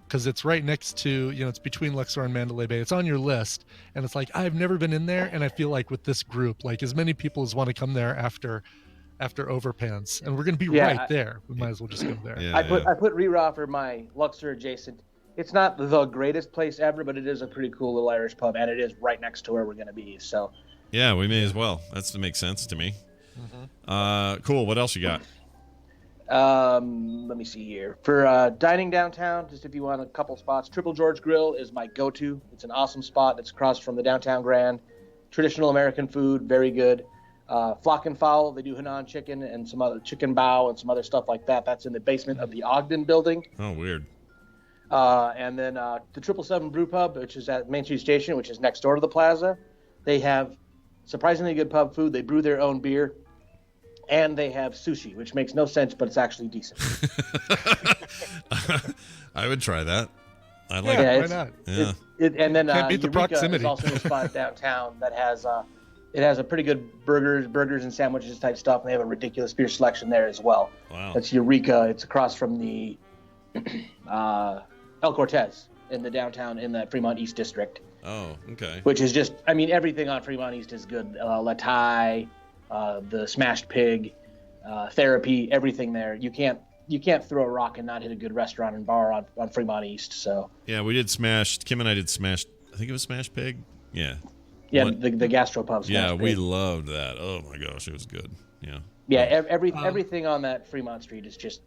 because it's right next to, it's between Luxor and Mandalay Bay. It's on your list, and it's like, I've never been in there, and I feel like with this group, like as many people as want to come there after overpants, and we're gonna be right there. We might as well just go there. I put Rira for my Luxor adjacent. It's not the greatest place ever, but it is a pretty cool little Irish pub, and it is right next to where we're gonna be. So. Yeah, we may as well. That makes sense to me. Cool. What else you got? Let me see here. For dining downtown, just if you want a couple spots, Triple George Grill is my go-to. It's an awesome spot. It's across from the Downtown Grand. Traditional American food, very good. Flock and Fowl, they do Hunan chicken and some other chicken bao and some other stuff like that. That's in the basement of the Ogden building. Oh, weird. And then the 777 Brew Pub, which is at Main Street Station, which is next door to the plaza. They have surprisingly good pub food. They brew their own beer. And they have sushi, which makes no sense, but it's actually decent. I would try that. I like it. Why not? Yeah. And then Can't beat the Eureka proximity. is also a spot downtown that has it has a pretty good burgers and sandwiches type stuff, and they have a ridiculous beer selection there as well. Wow. That's Eureka. It's across from the El Cortez in the downtown in the Fremont East District. Oh, okay. Which is just, I mean, everything on Fremont East is good. La Thai, the Smashed Pig, Therapy, everything there. You can't throw a rock and not hit a good restaurant and bar on Fremont East. So yeah, we did Smashed. Kim and I did Smashed. I think it was Smashed Pig. Yeah. Yeah, the gastropub. Yeah, Smashed we Pig. loved that. Oh my gosh, it was good. Yeah. Yeah, everything on that Fremont Street is just.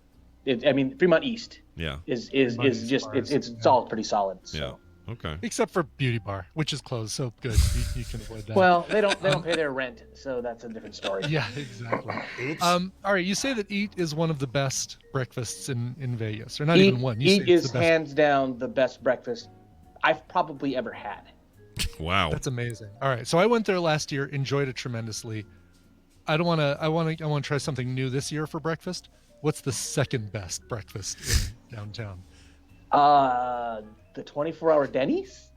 Fremont East. Yeah. Is just it's all pretty solid. So. Yeah. Okay. Except for Beauty Bar, which is closed, so good. You can avoid that. Well, they don't pay their rent, so that's a different story. Yeah, exactly. All right, you say that Eat is one of the best breakfasts in Vegas, or not even one. You Eat say it's is the best. hands down the best breakfast I've probably ever had. Wow. That's amazing. All right, so I went there last year, enjoyed it tremendously. I want to try something new this year for breakfast. What's the second best breakfast in downtown? The 24-hour Denny's?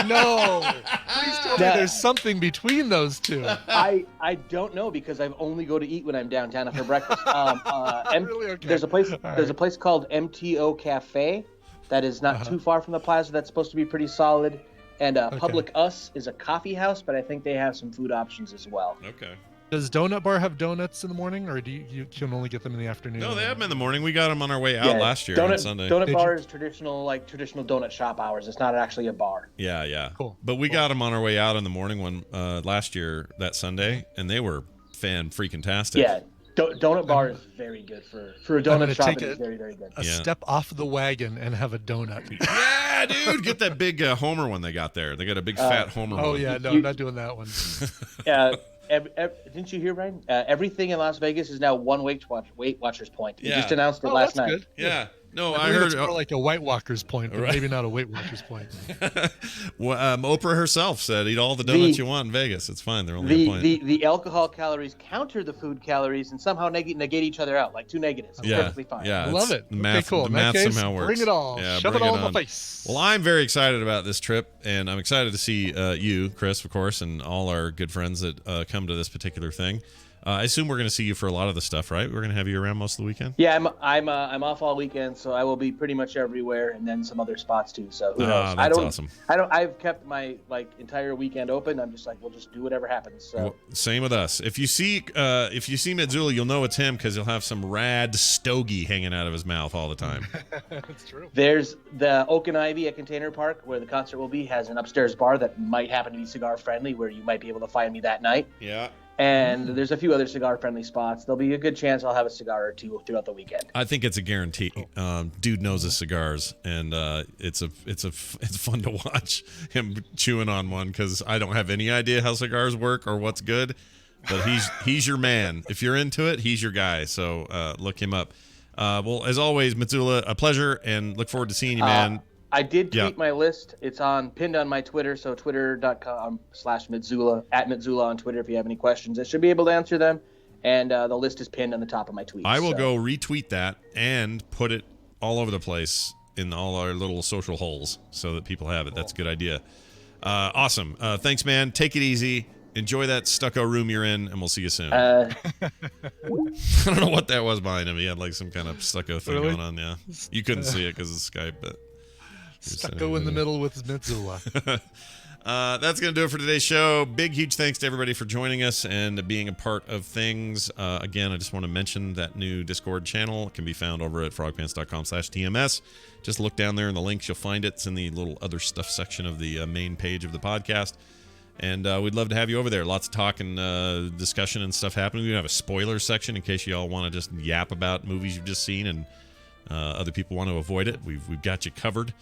No. Please tell me there's something between those two. I don't know because I only go to eat when I'm downtown for breakfast. Really? Okay. There's a place All there's a place called MTO Cafe that is not too far from the plaza. That's supposed to be pretty solid. And Public Us is a coffee house, but I think they have some food options as well. Okay. Does Donut Bar have donuts in the morning, or do you can only get them in the afternoon? No, they have them in the morning. We got them on our way out last year on Sunday. Donut Bar is traditional donut shop hours. It's not actually a bar. Yeah, yeah. Cool. But we got them on our way out in the morning one last year that Sunday, and they were fan-freaking-tastic. Yeah, Donut Bar is very good for a donut shop. It is very, very good. A step off the wagon and have a donut. Yeah, dude, get that big Homer one they got there. They got a big fat Homer one. Oh yeah, no, I'm not doing that one. Didn't you hear, Brian? Everything in Las Vegas is now one Weight Watchers point. You just announced it that's last night. good. Yeah. No, I heard heard it's more like a White Walker's point, but Right. maybe not a Weight Watchers point. Well, Oprah herself said, "Eat all the donuts you want in Vegas. It's fine. They're only a point." The alcohol calories counter the food calories and somehow negate each other out, like two negatives. It's perfectly fine. Yeah, I love it's- it. The Okay, math, cool. the In that math case, somehow works. bring it all. Yeah, Shove it bring all in on. my face. Well, I'm very excited about this trip, and I'm excited to see you, Chris, of course, and all our good friends that come to this particular thing. I assume we're going to see you for a lot of the stuff, right? We're going to have you around most of the weekend. Yeah, I'm off all weekend, so I will be pretty much everywhere, and then some other spots too. So who knows? That's awesome. I've kept my entire weekend open. I'm just like, we'll just do whatever happens. So. Well, same with us. If you see Medzula, you'll know it's him because he'll have some rad stogie hanging out of his mouth all the time. That's true. There's the Oak and Ivy at Container Park, where the concert will be, has an upstairs bar that might happen to be cigar friendly, where you might be able to find me that night. Yeah. And there's a few other cigar-friendly spots. There'll be a good chance I'll have a cigar or two throughout the weekend. I think it's a guarantee. Dude knows his cigars, and it's fun to watch him chewing on one because I don't have any idea how cigars work or what's good. But he's your man. If you're into it, he's your guy. So look him up. Well, as always, Mitsula, a pleasure, and look forward to seeing you, man. I did tweet my list. It's pinned on my Twitter, so twitter.com/Mitsula, @Mitsula on Twitter if you have any questions. I should be able to answer them, and the list is pinned on the top of my tweet. I will go retweet that and put it all over the place in all our little social holes so that people have it. That's a good idea. Awesome. Thanks, man. Take it easy. Enjoy that stucco room you're in, and we'll see you soon. I don't know what that was behind him. He had like some kind of stucco thing going on. Yeah, you couldn't see it because of Skype, but stucco in the middle with Mitsula. That's going to do it for today's show. Big, huge thanks to everybody for joining us and being a part of things. Again, I just want to mention that new Discord channel. It can be found over at frogpants.com/TMS. Just look down there in the links. You'll find it. It's in the little other stuff section of the main page of the podcast. And we'd love to have you over there. Lots of talk and discussion and stuff happening. We have a spoiler section in case you all want to just yap about movies you've just seen and other people want to avoid it. We've got you covered.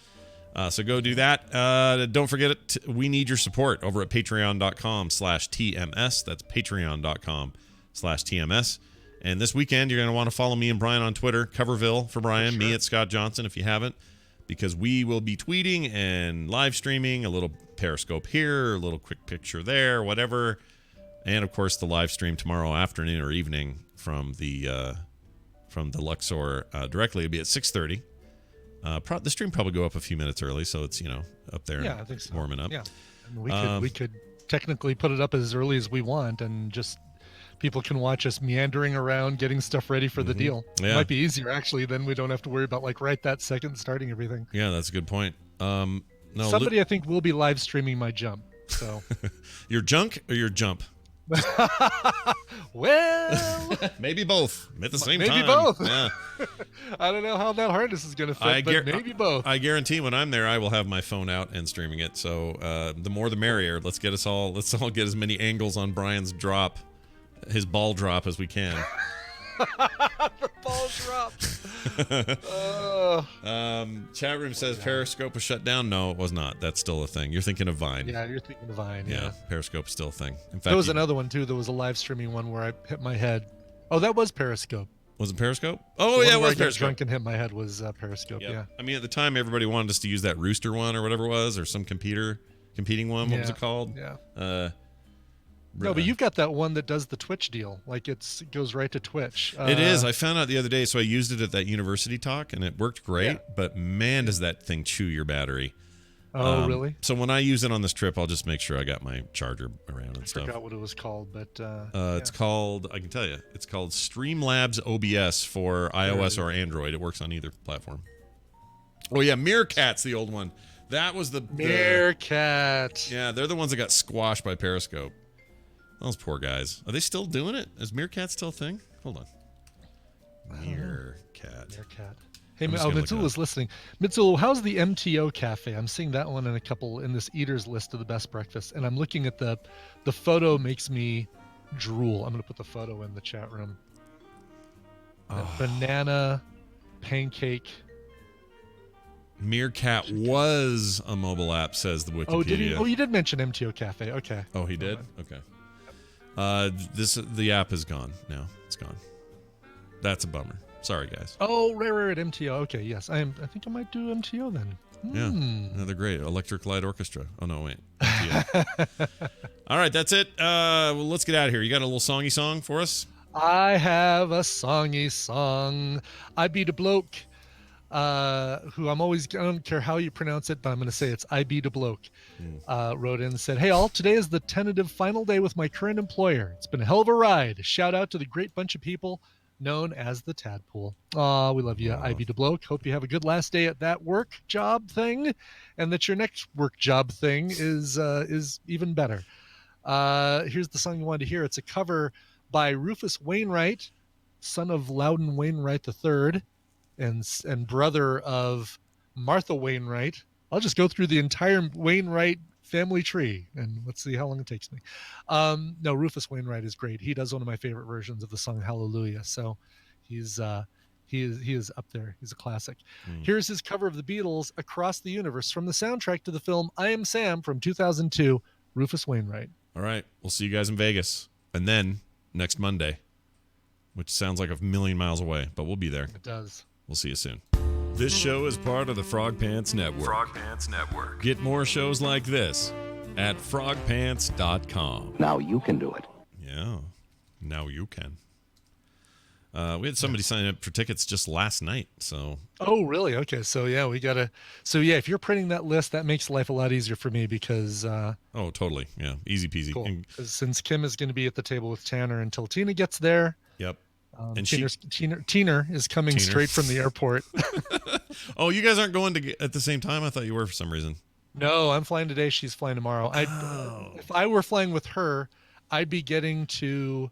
So go do that. Don't forget it. We need your support over at patreon.com/TMS. That's patreon.com/TMS. And this weekend, you're going to want to follow me and Brian on Twitter. Coverville for Brian, me at Scott Johnson if you haven't, because we will be tweeting and live streaming, a little Periscope here, a little quick picture there, whatever. And, of course, the live stream tomorrow afternoon or evening from the Luxor directly. It'll be at 6:30. The stream probably go up a few minutes early, so it's up there. Yeah, I think so. Warming up. Yeah, and we could technically put it up as early as we want, and just people can watch us meandering around getting stuff ready for the deal. Yeah. It might be easier actually. Then we don't have to worry about right that second starting everything. Yeah, that's a good point. No, somebody I think will be live streaming my jump. So your junk or your jump? Well, maybe both at the same time. Maybe both. Yeah. I don't know how that harness is going to fit, but maybe both. I guarantee when I'm there, I will have my phone out and streaming it. So the more the merrier. Let's all get as many angles on Brian's drop, his ball drop, as we can. The ball drop. Chat room says Periscope was shut down. No, it was not. That's still a thing. You're thinking of Vine. Yeah, you're thinking of Vine. Yeah. Periscope's still a thing. In fact, there was another one too. There was a live streaming one where I hit my head. Oh, that was Periscope. Was it Periscope? Oh, yeah, it was Periscope. Drunk and hit my head was Periscope. Yep. Yeah. I mean, at the time, everybody wanted us to use that Rooster one or whatever it was, or some competing one. What was it called? Yeah. No, but you've got that one that does the Twitch deal. Like it goes right to Twitch. It is. I found out the other day, so I used it at that university talk, and it worked great. Yeah. But man, does that thing chew your battery. Oh, really? So when I use it on this trip, I'll just make sure I got my charger around and stuff. I forgot what it was called, but it's called. I can tell you, it's called Streamlabs OBS for iOS or Android. It works on either platform. Oh yeah, Meerkat's the old one. That was the Meerkat. Yeah, they're the ones that got squashed by Periscope. Those poor guys. Are they still doing it? Is Meerkat still a thing? Hold on. Meerkat. Hey, Mitsula's listening. Mitsula, how's the MTO Cafe? I'm seeing that one in this eater's list of the best breakfast, and I'm looking at the photo makes me drool. I'm going to put the photo in the chat room. Banana pancake. Meerkat was a mobile app, says the Wikipedia. Oh, did he? Oh, you did mention MTO Cafe. Okay. Oh, he did? Okay. The app is gone now. It's gone. That's a bummer. Sorry, guys. Oh, right, MTO. Okay, yes. I think I might do MTO then. Yeah, they're great. Electric Light Orchestra. Oh no, wait. MTO. All right, that's it. Well, let's get out of here. You got a little songy song for us? I have a songy song. I beat a bloke. Who I don't care how you pronounce it, but I'm going to say it's I.B. de Bloke, wrote in and said, "Hey all, today is the tentative final day with my current employer. It's been a hell of a ride. Shout out to the great bunch of people known as the Tadpool. Aw, we love you, I.B. de Bloke. Hope you have a good last day at that work job thing, and that your next work job thing is even better. Here's the song you wanted to hear. It's a cover by Rufus Wainwright, son of Loudon Wainwright III, and brother of Martha Wainwright. I'll just go through the entire Wainwright family tree, and let's see how long it takes me. No, Rufus Wainwright is great. He does one of my favorite versions of the song Hallelujah. So he is up there. He's a classic. Here's his cover of the Beatles' Across the Universe from the soundtrack to the film I Am Sam from 2002, Rufus Wainwright. All right. We'll see you guys in Vegas. And then next Monday, which sounds like a million miles away, but we'll be there. It does. We'll see you soon. This show is part of the Frog Pants Network. Frog Pants Network. Get more shows like this at frogpants.com. Now you can do it. Yeah. Now you can. We had somebody sign up for tickets just last night, so. Oh, really? Okay, so yeah, we gotta. So yeah, if you're printing that list, that makes life a lot easier for me because. Oh, totally. Yeah, easy peasy. Cool. And, 'Cause since Kim is going to be at the table with Tanner until Tina gets there. Yep. And Tina is coming straight from the airport. Oh, you guys aren't going at the same time? I thought you were for some reason. No, I'm flying today. She's flying tomorrow. If I were flying with her, I'd be getting to